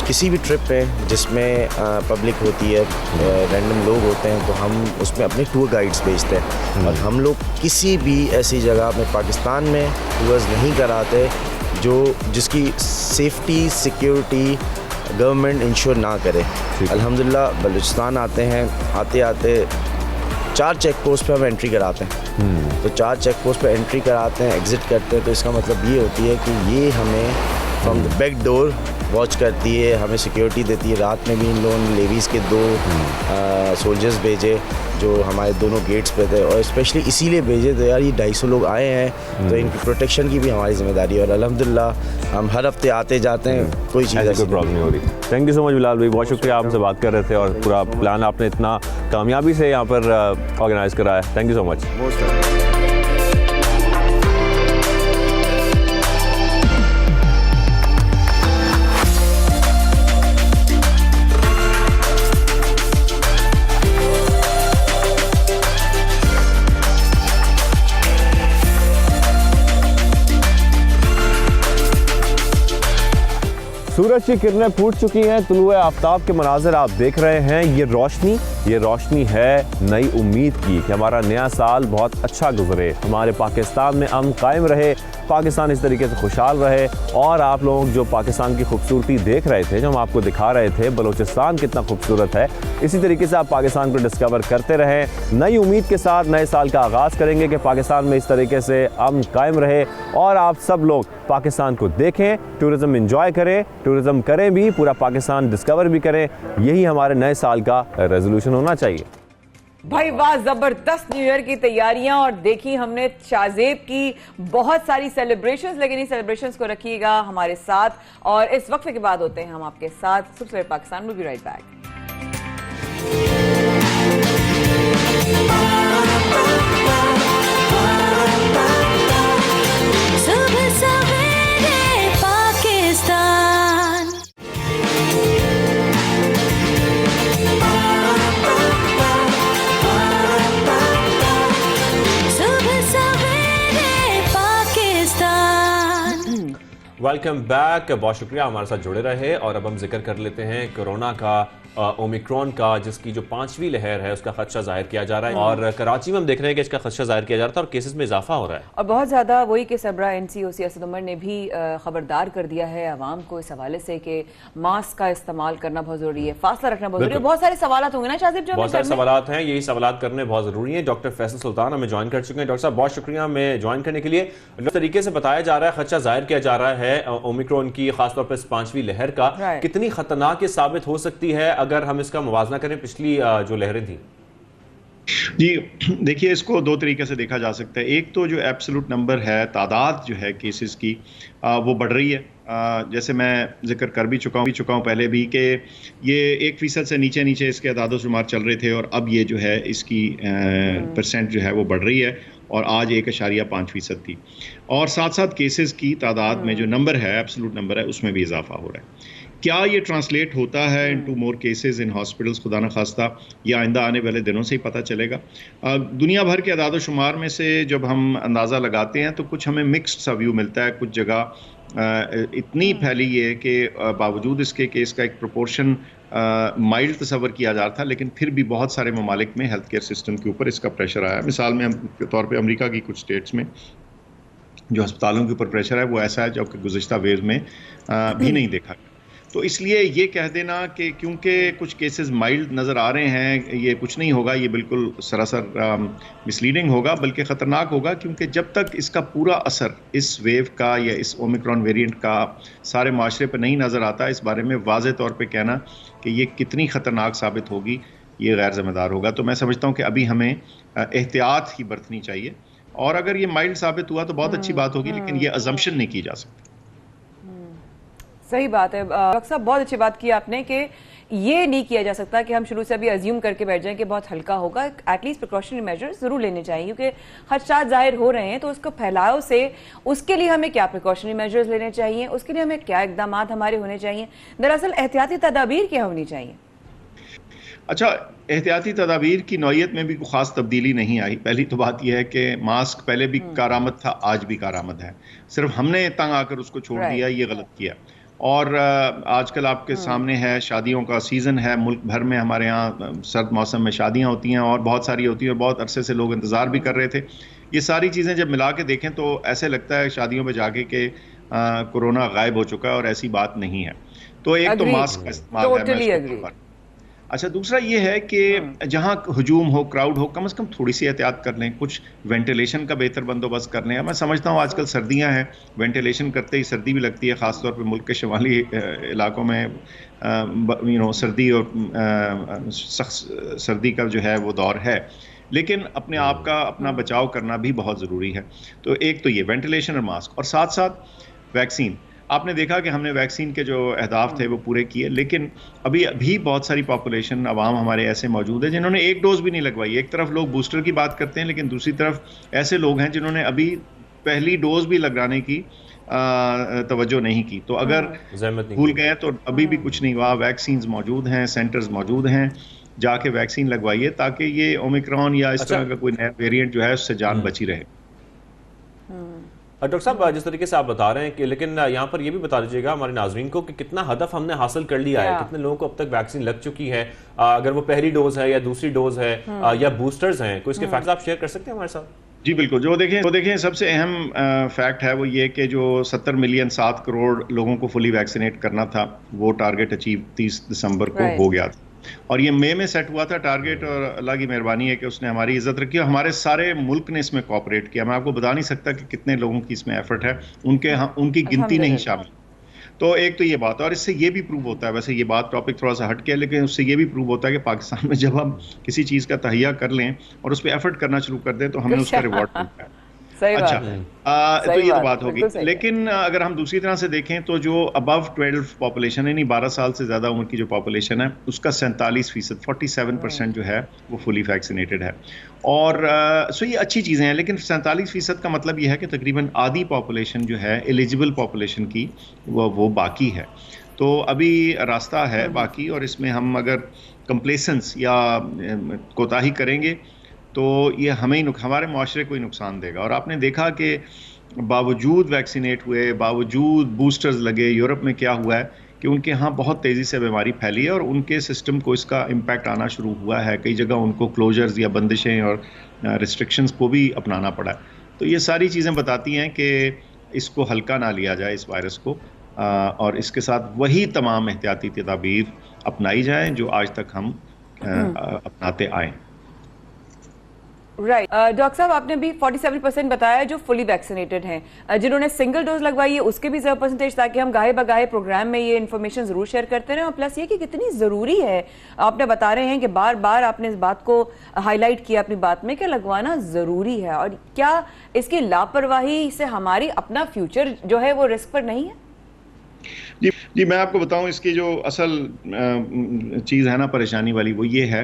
किसी भी ट्रिप पे जिसमें पब्लिक होती है, रैंडम लोग होते हैं, तो हम उसमें अपने टूर गाइड्स भेजते हैं। और हम लोग किसी भी ऐसी जगह में पाकिस्तान में टूर्स नहीं कराते जिसकी सेफ्टी सिक्योरिटी गवर्नमेंट इंश्योर ना करे। अल्हम्दुलिल्लाह बलूचिस्तान आते हैं, आते 4 चेक पोस्ट पे हम एंट्री कराते हैं। तो 4 चेक पोस्ट पे एंट्री कराते हैं, एग्ज़िट करते हैं, तो इसका मतलब ये होती है कि ये हमें from the back door watch करती है, हमें सिक्योरिटी देती है। रात में भी इन लोगों ने लेवीज़ के 2 सोल्जर्स भेजे जो हमारे दोनों गेट्स पे थे, और स्पेशली इसीलिए भेजे तो यार ये 250 लोग आए हैं, तो इनकी प्रोटेक्शन की भी हमारी जिम्मेदारी है। और अल्हम्दुलिल्लाह हम हर हफ्ते आते जाते हैं, कोई चीज़ कोई प्रॉब्लम नहीं हो रही। Thank you so much Bilal भाई, बहुत शुक्रिया, आपसे बात कर रहे थे और पूरा प्लान आपने इतना कामयाबी से यहाँ पर ऑर्गेनाइज़ कराया। Thank you so much. सूरज की किरणें फूट चुकी हैं, तुलुए आफ्ताब के मनाज़र आप देख रहे हैं। ये रोशनी ये रोशनी है नई उम्मीद की कि हमारा नया साल बहुत अच्छा गुजरे, हमारे पाकिस्तान में अमन कायम रहे, पाकिस्तान इस तरीके से खुशहाल रहे। और आप लोग जो पाकिस्तान की खूबसूरती देख रहे थे, जो हम आपको दिखा रहे थे, बलूचिस्तान कितना खूबसूरत है, इसी तरीके से आप पाकिस्तान को डिस्कवर करते रहें। नई उम्मीद के साथ नए साल का आगाज़ करेंगे कि पाकिस्तान में इस तरीके से अमन कायम रहे और आप सब लोग पाकिस्तान को देखें, टूरिज़्म इंजॉय करें, टूरिज़्म करें भी, पूरा पाकिस्तान डिस्कवर भी करें। यही हमारे नए साल का रेजोल्यूशन होना चाहिए। भाई वाह, जबरदस्त न्यू ईयर की तैयारियां और देखी हमने शाहजेब की बहुत सारी सेलिब्रेशंस, लेकिन इन सेलिब्रेशंस को रखिएगा हमारे साथ। और इस वक्फे के बाद होते हैं हम आपके साथ सुबह सवेरे Pakistan. Will be right back. Welcome back, बहुत शुक्रिया हमारे साथ जुड़े रहे। और अब हम जिक्र कर लेते हैं कोरोना का, ओमिक्रॉन का, जिसकी जो 5वीं लहर है उसका खदशा जाहिर किया जा रहा है। और कराची में हम देख रहे हैं कि इसका खदशा जाहिर किया जा रहा था और केसेस में इजाफा हो रहा है और बहुत ज्यादा। वही कि सरबरा NCOC असद उमर ने भी खबरदार कर दिया है आवाम को इस हवाले से कि मास्क का इस्तेमाल करना बहुत जरूरी है, फासला रखना बहुत जरूरी है। बहुत सारे सवाल होंगे ना शाहजेब, जो बहुत सारे सवाल हैं, यही सवाल करने बहुत जरूरी है। डॉक्टर फैसल सुल्तान हमें ज्वाइन कर चुके हैं। डॉक्टर साहब बहुत शुक्रिया हमें ज्वाइन करने के लिए। जिस तरीके से बताया जा रहा है, खदशा जाहिर किया जा रहा है ओमिक्रॉन की, खासतौर पर इस 5वीं लहर का, कितनी खतरनाक ये साबित हो सकती है अगर हम इसका मुवाजना करें पिछली जो लहरें थी? जी देखिए, इसको दो तरीके से देखा जा सकता है। एक तो जो एब्सोल्यूट नंबर है, तादाद जो है केसेस की, वो बढ़ रही है। जैसे मैं जिक्र कर भी चुका हूँ पहले भी कि ये 1% से नीचे इसके अदाद-ओ-शुमार चल रहे थे और अब ये जो है इसकी परसेंट जो है वो बढ़ रही है और आज 1.5% थी। और साथ साथ केसेस की तादाद में जो नंबर है, एब्सोल्यूट नंबर है, उसमें भी इजाफा हो रहा है। क्या ये ट्रांसलेट होता है into more cases in hospitals, खुदा न खास्ता, या आइंदा आने वाले दिनों से ही पता चलेगा। दुनिया भर के अदाद शुमार में से जब हम अंदाज़ा लगाते हैं तो कुछ हमें मिक्स्ड सा व्यू मिलता है। कुछ जगह इतनी फैली है कि बावजूद इसके केस का एक प्रोपोर्शन माइल्ड तस्वर किया जा रहा था, लेकिन फिर भी बहुत सारे ममालिक में हेल्थ केयर सिस्टम के ऊपर इसका प्रेशर आया। मिसाल में के तौर पर अमरीका की कुछ स्टेट्स में जो अस्पतालों के ऊपर प्रेशर है वो ऐसा है जो कि गुज़िश्ता वेव में भी नहीं देखा। तो इसलिए ये कह देना कि क्योंकि कुछ केसेस माइल्ड नज़र आ रहे हैं ये कुछ नहीं होगा, ये बिल्कुल सरासर मिसलीडिंग होगा, बल्कि ख़तरनाक होगा। क्योंकि जब तक इसका पूरा असर इस वेव का या इस ओमिक्रॉन वेरिएंट का सारे माशरे पर नहीं नज़र आता, इस बारे में वाज़े तौर पे कहना कि ये कितनी ख़तरनाक साबित होगी, ये गैर ज़िम्मेदार होगा। तो मैं समझता हूँ कि अभी हमें एहतियात ही बरतनी चाहिए। और अगर ये माइल्ड साबित हुआ तो बहुत अच्छी बात होगी, लेकिन ये अजम्पशन नहीं की जा सकती। सही बात है डॉक्टर साहब, बहुत अच्छी बात की आपने कि ये नहीं किया जा सकता कि हम शुरू से अभी अज्यूम करके बैठ जाएं कि बहुत हल्का होगा। एटलीस्ट प्रिकॉशनरी मेजर्स जरूर लेने चाहिए, क्योंकि खदशात जाहिर हो रहे हैं। तो उसको फैलाव से, उसके लिए हमें क्या प्रिकॉशनरी मेजर्स लेने चाहिए, उसके लिए हमें क्या इकदाम हमारे होने चाहिए, दरअसल एहतियाती तदाबीर क्या होनी चाहिए? अच्छा, एहतियाती तदाबीर की नौयत में भी कोई ख़ास तब्दीली नहीं आई। पहली तो बात यह है कि मास्क पहले भी कारआमद था, आज भी कारआमद है, सिर्फ हमने तंग आकर उसको छोड़ दिया, ये गलत किया। और आजकल आपके सामने है, शादियों का सीज़न है, मुल्क भर में हमारे यहाँ सर्द मौसम में शादियाँ होती हैं और बहुत सारी होती हैं और बहुत अरसे से लोग इंतज़ार भी कर रहे थे। ये सारी चीज़ें जब मिला के देखें तो ऐसे लगता है शादियों में जाके कि कोरोना गायब हो चुका है, और ऐसी बात नहीं है। तो एक तो मास्क का इस्तेमाल है। अच्छा, दूसरा ये है कि जहाँ हजूम हो, क्राउड हो, कम से कम थोड़ी सी एहतियात कर लें, कुछ वेंटिलेशन का बेहतर बंदोबस्त कर लें। मैं समझता हूँ आजकल सर्दियाँ हैं, वेंटिलेशन करते ही सर्दी भी लगती है, ख़ासतौर पे मुल्क के शुमाली इलाकों में सर्दी और सख्त सर्दी का जो है वो दौर है, लेकिन अपने आप का अपना बचाव करना भी बहुत ज़रूरी है। तो एक तो ये वेंटिलेशन और मास्क, और साथ साथ वैक्सीन। आपने देखा कि हमने वैक्सीन के जो अहदाफ थे वो पूरे किए, लेकिन अभी भी बहुत सारी पॉपुलेशन, अवाम हमारे ऐसे मौजूद है जिन्होंने एक डोज भी नहीं लगवाई। एक तरफ लोग बूस्टर की बात करते हैं, लेकिन दूसरी तरफ ऐसे लोग हैं जिन्होंने अभी पहली डोज भी लगाने की तवज्जो नहीं की। तो अगर भूल गए तो अभी भी कुछ नहीं हुआ। वैक्सीन मौजूद हैं, सेंटर्स मौजूद हैं, जाके वैक्सीन लगवाइए ताकि ये ओमिक्रॉन या इस तरह का कोई नया वेरिएंट जो है उससे जान बची रहे। डॉक्टर साहब, जिस तरीके से आप बता रहे हैं कि, लेकिन यहाँ पर ये भी बता दीजिएगा हमारे नाजरीन को कि कितना हदफ हमने हासिल कर लिया है, कितने लोगों को अब तक वैक्सीन लग चुकी है, अगर वो पहली डोज है या दूसरी डोज है या बूस्टर्स हैं, कोई इसके फैक्ट्स आप शेयर कर सकते हैं हमारे साथ? जी बिल्कुल, जो देखें सबसे अहम फैक्ट है वो ये कि जो 70 मिलियन 7 करोड़ लोगों को फुली वैक्सीनेट करना था, वो टारगेट अचीव 30 दिसंबर को हो गया था, और ये मई में सेट हुआ था टारगेट, और अल्लाह की मेहरबानी है कि उसने हमारी इज्जत रखी और हमारे सारे मुल्क ने इसमें कोऑपरेट किया। मैं आपको बता नहीं सकता कि कितने लोगों की इसमें एफर्ट है, उनकी गिनती नहीं शामिल। तो एक तो ये बात है, और इससे ये भी प्रूव होता है, वैसे ये बात टॉपिक थोड़ा सा हट के, लेकिन उससे ये भी प्रूव होता है कि पाकिस्तान में जब हम किसी चीज़ का तहिया कर लें और उस पर एफर्ट करना शुरू कर दें तो हमें उसका रिवॉर्ड मिलता है। अच्छा, तो ये तो बात होगी, लेकिन अगर हम दूसरी तरह से देखें तो जो अबव 12 पॉपुलेशन है, 12 साल से ज़्यादा उम्र की जो पॉपुलेशन है, उसका 47%, 47% जो है वो फुली वैक्सीनेटेड है। और सो ये अच्छी चीज़ें हैं, लेकिन 47% का मतलब ये है कि तकरीबन आधी पॉपुलेशन जो है एलिजिबल पॉपुलेशन की वो बाकी है। तो अभी रास्ता है बाकी, और इसमें हम अगर कंप्लेसेंस या कोताही करेंगे तो ये हमारे मुआशरे को ही नुकसान देगा। और आपने देखा कि बावजूद वैक्सीनेट हुए, बावजूद बूस्टर्स लगे, यूरोप में क्या हुआ है कि उनके यहाँ बहुत तेज़ी से बीमारी फैली है और उनके सिस्टम को इसका इम्पैक्ट आना शुरू हुआ है। कई जगह उनको क्लोजर्स या बंदिशें और रिस्ट्रिक्शंस को भी अपनाना पड़ा। तो ये सारी चीज़ें बताती हैं कि इसको हल्का ना लिया जाए, इस वायरस को, और इसके साथ वही तमाम एहतियाती तदाबीर अपनाई जाएँ जो आज तक हम अपनाते आए। राइट, डॉक्टर साहब आपने भी 47% बताया जो फुली वैक्सीनेटेड हैं। जिन्होंने सिंगल डोज लगवाई है उसके भी ज़रा परसेंटेज, ताकि हम गाहे बगाहे प्रोग्राम में ये इन्फॉर्मेशन जरूर शेयर करते रहें। और प्लस ये कि कितनी ज़रूरी है, आपने बता रहे हैं कि बार बार आपने इस बात को हाईलाइट किया अपनी बात में कि लगवाना ज़रूरी है, और क्या इसकी लापरवाही से हमारी अपना फ्यूचर जो है वो रिस्क पर नहीं है? जी मैं आपको बताऊं, इसकी जो असल चीज़ है ना परेशानी वाली, वो ये है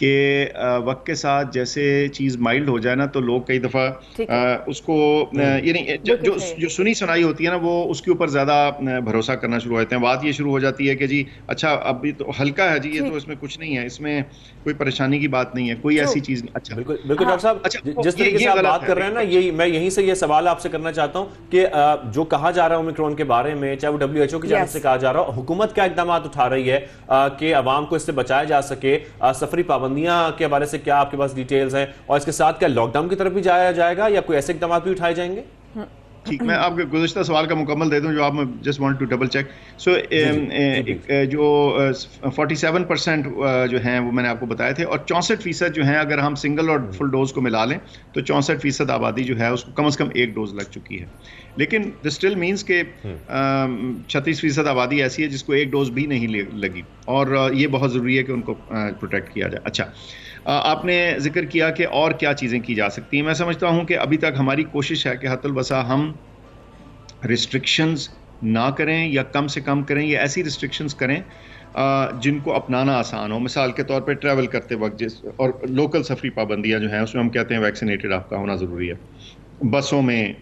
कि वक्त के साथ जैसे चीज़ माइल्ड हो जाए ना, तो लोग कई दफ़ा उसको यानी जो सुनी सुनाई होती है ना, वो उसके ऊपर ज़्यादा भरोसा करना शुरू होते हैं। बात ये शुरू हो जाती है कि जी अच्छा अभी तो हल्का है जी, ये तो इसमें कुछ नहीं है, इसमें कोई परेशानी की बात नहीं है, कोई ऐसी चीज़ नहीं। अच्छा बिल्कुल डॉक्टर साहब, जिस तरीके से आप बात कर रहे हैं ना, यही मैं यहीं से ये सवाल आपसे करना चाहता हूँ कि जो कहा जा रहा है ओमिक्रॉन के बारे में, चाहे वो WHO की जानिब से कहा जा रहा हो, हुकूमत क्या इकदाम उठा रही है कि अवाम को इससे बचाया जा सके? सफरी पाबंदियां के बारे से क्या आपके पास डिटेल्स हैं, और इसके साथ क्या लॉकडाउन की तरफ भी जाया जाएगा या कोई ऐसे इकदाम भी उठाए जाएंगे? ठीक, मैं आपके गुज़िश्ता सवाल का मुकम्मल दे दूं जो आप, just want to double check. So जो 47% जो हैं वो मैंने आपको बताए थे, और 64% जो हैं, अगर हम सिंगल और फुल डोज को मिला लें तो 64% आबादी जो है उसको कम से कम एक डोज लग चुकी है। लेकिन दिस स्टिल मीन्स के 36% आबादी ऐसी है जिसको एक डोज भी नहीं लगी, और ये बहुत ज़रूरी है कि उनको प्रोटेक्ट किया जाए। अच्छा, आपने जिक्र किया कि और क्या चीज़ें की जा सकती हैं। मैं समझता हूं कि अभी तक हमारी कोशिश है कि हत्तुल बसा हम रिस्ट्रिक्शंस ना करें या कम से कम करें, या ऐसी रिस्ट्रिक्शंस करें जिनको अपनाना आसान हो। मिसाल के तौर पे ट्रैवल करते वक्त और लोकल सफरी पाबंदियां जो हैं उसमें हम कहते हैं वैक्सीनेटेड आपका होना ज़रूरी है। बसों में,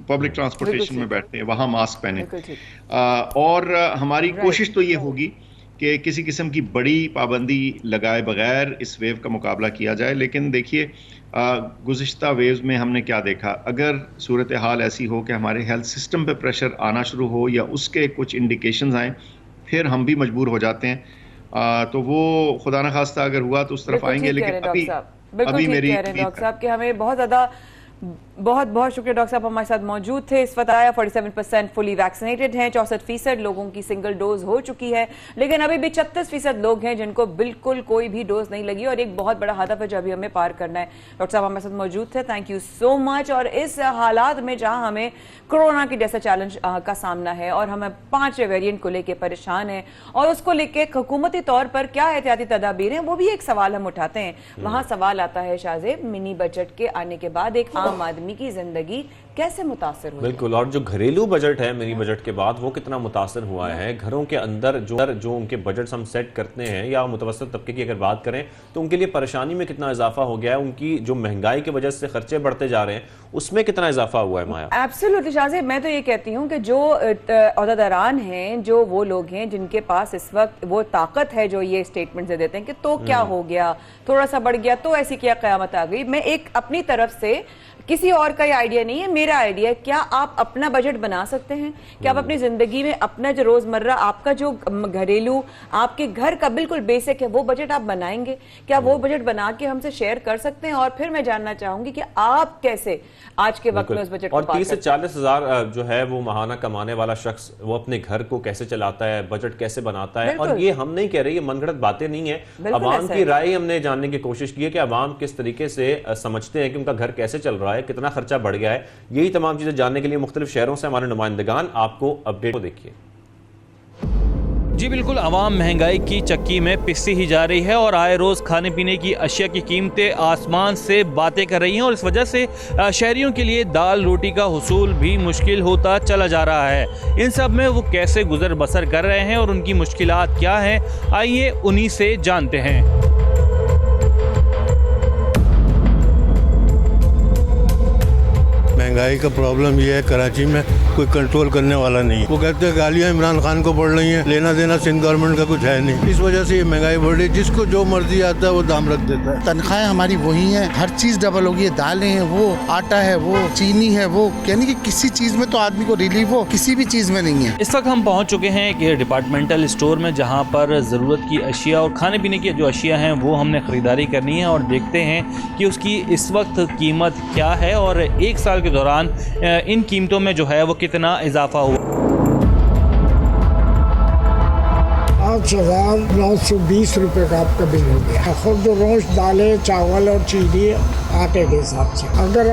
पब्लिक ट्रांसपोर्टेशन में बैठते हैं वहाँ मास्क पहने। और हमारी कोशिश तो ये होगी कि किसी किस्म की बड़ी पाबंदी लगाए बगैर इस वेव का मुकाबला किया जाए। लेकिन देखिए गुज़िश्ता वेव्स में हमने क्या देखा, अगर सूरत हाल ऐसी हो कि हमारे हेल्थ सिस्टम पे प्रेशर आना शुरू हो या उसके कुछ इंडिकेशंस आएँ, फिर हम भी मजबूर हो जाते हैं। तो वो खुदा न खास्ता अगर हुआ तो उस तरफ आएंगे। लेकिन अभी मेरी डॉक्टर साहब के हमें बहुत ज़्यादा बहुत शुक्रिया डॉक्टर साहब हमारे साथ मौजूद थे। इस वक्त आया 47% फुली वैक्सीनेटेड हैं, 64% लोगों की सिंगल डोज हो चुकी है, लेकिन अभी भी 36% लोग हैं जिनको बिल्कुल कोई भी डोज नहीं लगी, और एक बहुत बड़ा हदफ है जो अभी हमें पार करना है। डॉक्टर साहब हमारे साथ मौजूद थे, थैंक यू सो मच। और इस हालात में जहां हमें कोरोना की जैसा चैलेंज का सामना है और हमें 5 वेरिएंट को लेकर परेशान है, और उसको लेकर हुकूमती तौर पर क्या एहतियाती तदाबीर हैं, वो भी एक सवाल हम उठाते हैं। वहां सवाल आता है शाहजेब, मिनी बजट के आने के बाद एक आम आदमी की जिंदगी कैसे मुतासर हुई? बिल्कुल, और जो घरेलू बजट है मिनी बजट के बाद वो कितना मुतासर हुआ है। घरों के अंदर जो उनके बजट हम सेट करते हैं, या मुतवस्सित तबके की अगर बात करें तो उनके लिए परेशानी में कितना इजाफा हो गया है, उनकी जो महंगाई की वजह से खर्चे बढ़ते जा रहे हैं उसमें कितना इजाफा हुआ है। माया, एब्सोल्युटली शाहजेब, मैं तो ये कहती हूँ कि जो ओहदेदारान हैं, जो वो लोग हैं जिनके पास इस वक्त वो ताकत है, जो ये स्टेटमेंट दे देते हैं कि तो क्या हो गया, थोड़ा सा बढ़ गया तो ऐसी क्या क़यामत आ गई। मैं एक अपनी तरफ से किसी और का ये आइडिया नहीं है, मेरा आइडिया है। क्या आप अपना बजट बना सकते हैं? क्या आप अपनी जिंदगी में अपना जो रोजमर्रा आपका जो घरेलू आपके घर का बिल्कुल बेसिक है वो बजट आप बनाएंगे? क्या वो बजट बना के हमसे शेयर कर सकते हैं? और फिर मैं जानना चाहूंगी कि आप कैसे आज के वक्त में उस बजट और 30 से 40 हजार जो है वो माहाना कमाने वाला शख्स वो अपने घर को कैसे चलाता है, बजट कैसे बनाता है? और ये हम नहीं कह रहे, ये मनगढ़ंत बातें नहीं है, अवाम की राय हमने जानने की कोशिश की है कि अवाम किस तरीके से समझते हैं कि उनका घर कैसे चल रहा है, कितना खर्चा बढ़ गया है। यही तमाम चीजें जानने के लिए मुख्तलिफ शहरों से हमारे नुमाइंदगान आपको अपडेट को देखिए। जी बिल्कुल, आवाम महंगाई की चक्की में पिसती ही जा रही है और आए रोज़ खाने पीने की अशिया की कीमतें आसमान से बातें कर रही हैं और इस वजह से शहरियों के लिए दाल रोटी का हुसूल भी मुश्किल होता चला जा रहा है। इन सब में वो कैसे गुजर बसर कर रहे हैं और उनकी मुश्किलात क्या हैं, आइए उन्हीं से जानते हैं। महंगाई का प्रॉब्लम ये है, कराची में कोई कंट्रोल करने वाला नहीं। वो कहते हैं गालियाँ इमरान खान को पड़ रही हैं, लेना देना सिंध गवर्नमेंट का कुछ है नहीं, इस वजह से ये महंगाई बढ़ रही है। जिसको जो मर्जी आता है वो दाम रख देता है। तनख्वाहें हमारी वही हैं, हर चीज़ डबल होगी है, दालें हैं वो, आटा है वो, चीनी है वो, यानी कि किसी चीज़ में तो आदमी को रिलीफ हो, किसी भी चीज़ में नहीं है। इस वक्त हम पहुँच चुके हैं एक डिपार्टमेंटल स्टोर में जहाँ पर ज़रूरत की अशिया और खाने पीने की जो अशिया हैं वो हमने ख़रीदारी करनी है और देखते हैं कि उसकी इस वक्त कीमत क्या है और एक साल के दौरान इन कीमतों में जो है वो कितना इजाफा हुआ। 8,920 रुपये का आपका बिल हो गया। खुद रोज दालें, चावल और चीनी आटे के हिसाब से। अगर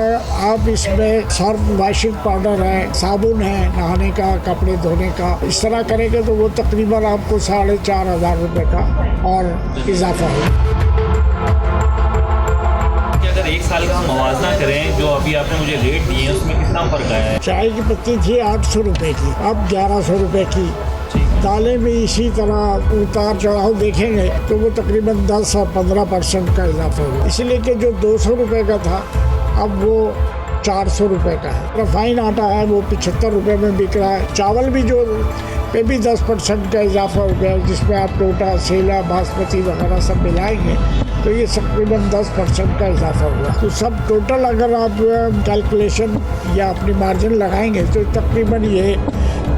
आप इसमें सर्फ वॉशिंग पाउडर है, साबुन है नहाने का, कपड़े धोने का, इस तरह करेंगे तो वो तकरीबन आपको 4,500 रुपये का और इजाफा हो। अगर एक साल का मवाजना करें, जो अभी आपने मुझे रेट दिए हैं उसमें कितना फर्क आया है? चाय की पत्ती थी 800 रुपये की, अब 1100 रुपये की। दालें भी इसी तरह उतार चढ़ाव देखेंगे तो वो तकरीबन 10 और 15% का इजाफा हुआ। इसलिए कि जो 200 रुपये का था अब वो 400 रुपये का है। रिफाइन आटा है वो 75 रुपये में बिक रहा है। चावल भी जो पे भी 10% का इजाफा हो गया, जिसमें आप टोटा, सेला, बासमती वगैरह सब मिलाएंगे तो ये तकरीबन 10% का इजाफा हुआ। तो सब टोटल अगर आप कैलकुलेशन या अपनी मार्जिन लगाएंगे तो तकरीबन ये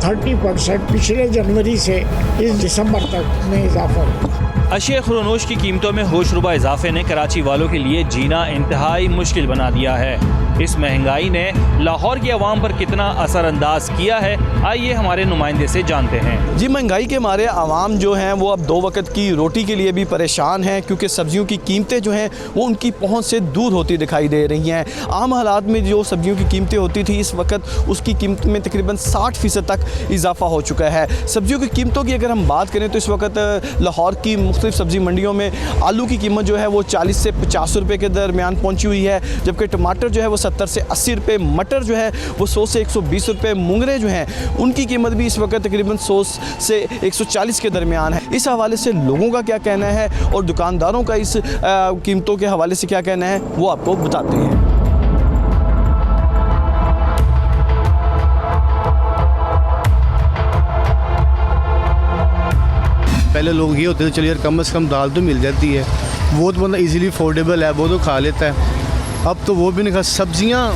30% पिछले जनवरी से इस दिसंबर तक में इजाफा हुआ। अशिया खुरोनोश की कीमतों में होशरुबा इजाफे ने कराची वालों के लिए जीना इंतहाई मुश्किल बना दिया है। इस महंगाई ने लाहौर की आवाम पर कितना असरअंदाज किया है, आइए हमारे नुमाइंदे से जानते हैं। जी, महंगाई के मारे आवाम जो हैं वो अब 2 वक्त की रोटी के लिए भी परेशान हैं, क्योंकि सब्जियों की कीमतें जो हैं वो उनकी पहुंच से दूर होती दिखाई दे रही हैं। आम हालात में जो सब्जियों की कीमतें होती थी, इस वक्त उसकी कीमत में तकरीबन 60% तक इजाफा हो चुका है। सब्जियों की कीमतों की अगर हम बात करें तो इस वक्त लाहौर की मुख्तलिफ सब्जी मंडियों में आलू की कीमत जो है वो 40 से 50 रुपये के दरमियान पहुँची हुई है, जबकि टमाटर जो है वो 70 से 80 रुपये, मटर जो है वो 100 से 120 रुपये, मुंगरे जो हैं उनकी कीमत भी इस वक्त तकरीबन 100 से 140 के दरमियान है। इस हवाले से लोगों का क्या कहना है और दुकानदारों का इस कीमतों के हवाले से क्या कहना है वो आपको बताते हैं। पहले लोग ये होते थे चलिए यार कम से कम दाल तो मिल जाती है, वो तो मतलब इजीली अफोर्डेबल है, वो तो खा लेता है। अब तो वो भी नहीं खा, सब्जियां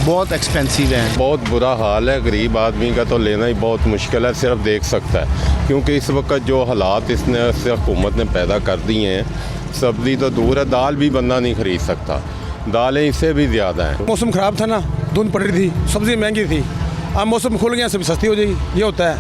बहुत एक्सपेंसिव हैं। बहुत बुरा हाल है, गरीब आदमी का तो लेना ही बहुत मुश्किल है, सिर्फ देख सकता है, क्योंकि इस वक्त जो हालात इसने हुकूमत ने पैदा कर दिए हैं, सब्ज़ी तो दूर है, दाल भी बंदा नहीं ख़रीद सकता, दालें इससे भी ज़्यादा हैं। मौसम ख़राब था ना, धुंध पड़ रही थी, सब्ज़ी महंगी थी, अब मौसम खुल गया सब्ज़ी सस्ती हो जाएगी, ये होता है।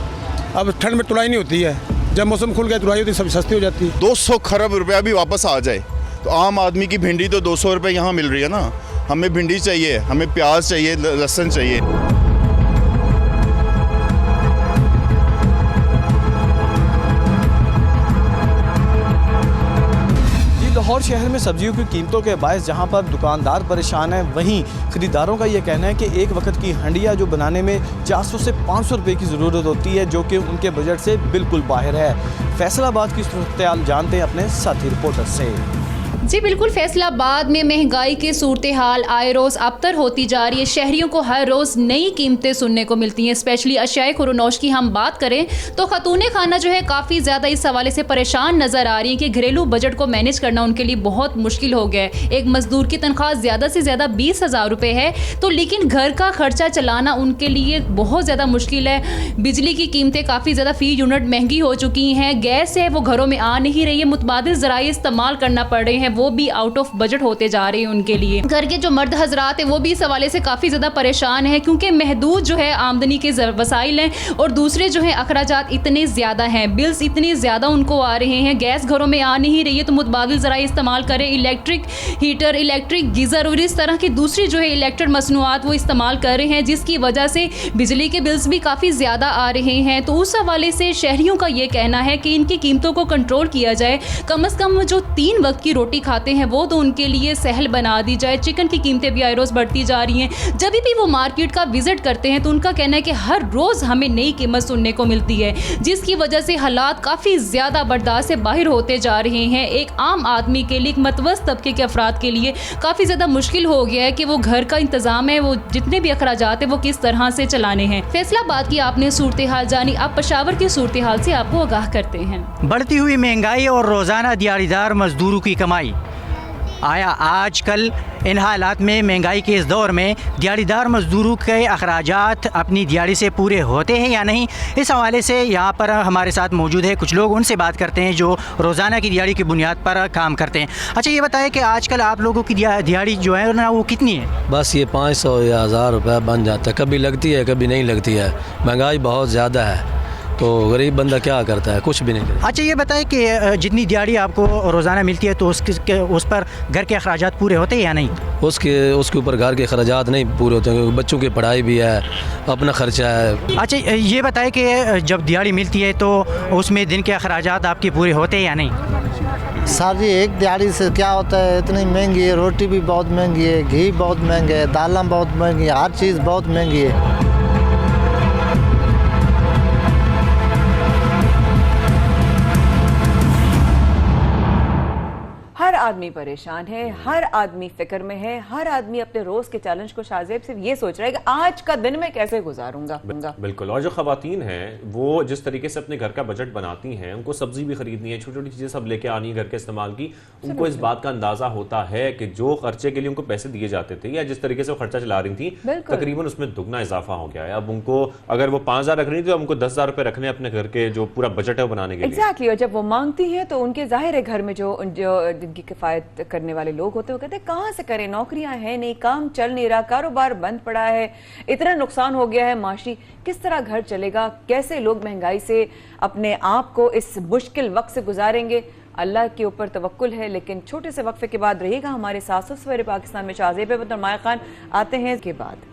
अब ठंड में तुलाई नहीं होती है, जब मौसम खुल गया तुलाई होती है, सब्ज़ी सस्ती हो जाती है। 200 खरब रुपया भी वापस आ जाए तो आम आदमी की भिंडी तो 200 रुपये यहाँ मिल रही है ना। हमें भिंडी चाहिए, हमें प्याज चाहिए, लहसुन चाहिए। लाहौर शहर में सब्जियों की कीमतों के बायस जहां पर दुकानदार परेशान हैं, वहीं खरीदारों का ये कहना है कि एक वक्त की हंडिया जो बनाने में 400 से 500 रुपये की ज़रूरत होती है, जो कि उनके बजट से बिल्कुल बाहर है। फैसलाबाद की सूरत-ए-हाल जानते हैं अपने साथी रिपोर्टर से। जी बिल्कुल, फैसलाबाद में महंगाई की सूरत हाल आए रोज़ अबतर होती जा रही है। शहरियों को हर रोज़ नई कीमतें सुनने को मिलती हैं। स्पेशली अशियाए खुरोनोश की हम बात करें तो खतून खाना जो है काफ़ी ज़्यादा इस हवाले से परेशान नज़र आ रही है कि घरेलू बजट को मैनेज करना उनके लिए बहुत मुश्किल हो गया है। एक मजदूर की तनख्वाह ज़्यादा से ज़्यादा 20,000 रुपये है, तो लेकिन घर का खर्चा चलाना उनके लिए बहुत ज़्यादा मुश्किल है। बिजली की कीमतें काफ़ी ज़्यादा फ़ी यूनिट महंगी हो चुकी हैं। गैस है वो घरों में आ नहीं रही है, मुतबादिल ज़राए इस्तेमाल करना पड़ रहे हैं, वो भी आउट ऑफ बजट होते जा रहे हैं उनके लिए। घर के जो मर्द हजरात हैं वो भी इस हवाले से काफ़ी ज़्यादा परेशान हैं क्योंकि महदूद जो है आमदनी के वसाइल हैं और दूसरे जो है अखराजात इतने ज़्यादा हैं, बिल्स इतने ज़्यादा उनको आ रहे हैं। गैस घरों में आ नहीं रही है तो मुतबादिल ज़राए इस्तेमाल करें, इलेक्ट्रिक हीटर, इलेक्ट्रिक गीज़र और इस तरह की दूसरी जो है इलेक्ट्रिक मसनूआत वो इस्तेमाल कर रहे हैं, जिसकी वजह से बिजली के बिल्स भी काफ़ी ज़्यादा आ रहे हैं। तो उस हवाले से शहरियों का ये कहना है कि इनकी कीमतों को कंट्रोल किया जाए। कम से कम जो 3 वक्त की रोटी खाते हैं वो तो उनके लिए सहल बना दी जाए। चिकन की कीमतें भी आए रोज़ बढ़ती जा रही हैं। जब भी वो मार्केट का विजिट करते हैं तो उनका कहना है कि हर रोज़ हमें नई कीमत सुनने को मिलती है, जिसकी वजह से हालात काफ़ी ज़्यादा बर्दाश्त से बाहर होते जा रहे हैं। एक आम आदमी के लिए, एक मतवस्त तबके के अफराद के लिए काफ़ी ज़्यादा मुश्किल हो गया है कि वो घर का इंतज़ाम है, वो जितने भी अखराजात हैं वो किस तरह से चलाने हैं। फैसलाबाद की आपने सूरत हाल जानी, अब पेशावर की सूरत हाल से आपको आगाह करते हैं। बढ़ती हुई महंगाई और रोज़ाना दिहाड़ीदार मजदूरों की कमाई। आया आजकल इन हालात में, महंगाई के इस दौर में दिहाड़ीदार मजदूरों के अखराजात अपनी दिहाड़ी से पूरे होते हैं या नहीं, इस हवाले से यहाँ पर हमारे साथ मौजूद है कुछ लोग। उनसे बात करते हैं जो रोज़ाना की दिहाड़ी की बुनियाद पर काम करते हैं। अच्छा, ये बताएं कि आजकल आप लोगों की दिहाड़ी जो है ना वो कितनी है? बस ये 500 या 1000 रुपये बन जाता है, कभी लगती है कभी नहीं लगती है। महंगाई बहुत ज़्यादा है तो गरीब बंदा क्या करता है, कुछ भी नहीं करता। अच्छा, ये बताएं कि जितनी दिहाड़ी आपको रोज़ाना मिलती है तो उस पर घर के अखराजात पूरे होते हैं या नहीं? उसके ऊपर घर के अखराजात नहीं पूरे होते हैं क्योंकि बच्चों की पढ़ाई भी है, अपना खर्चा है। अच्छा, ये बताएं कि जब दिहाड़ी मिलती है तो उसमें दिन के अखराजात आपके पूरे होते हैं या नहीं? सर जी, एक दिहाड़ी से क्या होता है, इतनी महंगी है, रोटी भी बहुत महंगी है, घी बहुत महंगा है, दालें बहुत महंगी है, हर चीज़ बहुत महंगी है। हर आदमी परेशान है, हर आदमी फिक्र में है, हर आदमी अपने रोज के चैलेंज को शाहजेब सिर्फ ये सोच रहा है कि आज का दिन मैं कैसे गुजारूंगा। बिल्कुल। और जो खवातीन हैं वो जिस तरीके से अपने घर का बजट बनाती हैं, उनको सब्जी भी खरीदनी है, छोटी छोटी चीजें सब लेके आनी है घर के इस्तेमाल की, उनको इस बात का अंदाजा होता है कि जो खर्चे के लिए उनको पैसे दिए जाते थे या जिस तरीके से वो खर्चा चला रही थी तकरीबन उसमें दुगना इजाफा हो गया है। अब उनको अगर वो 5,000 रख रही थी तो उनको 10,000 रुपए रखने अपने घर के जो पूरा बजट है वो बनाने के लिए। एग्जैक्टली। और जब वो मांगती है तो उनके जाहिर है घर में जो जिनकी किफायत करने वाले लोग होते हैं वो कहते हैं कहाँ से करें, नौकरियां हैं नहीं, काम चल नहीं रहा, कारोबार बंद पड़ा है, इतना नुकसान हो गया है माशी, किस तरह घर चलेगा, कैसे लोग महंगाई से अपने आप को इस मुश्किल वक्त से गुजारेंगे। अल्लाह के ऊपर तवक्कुल है। लेकिन छोटे से वक्फे के बाद रहिएगा हमारे साथ। सवेरे पाकिस्तान में शाहजेब और माया खान आते हैं इसके बाद।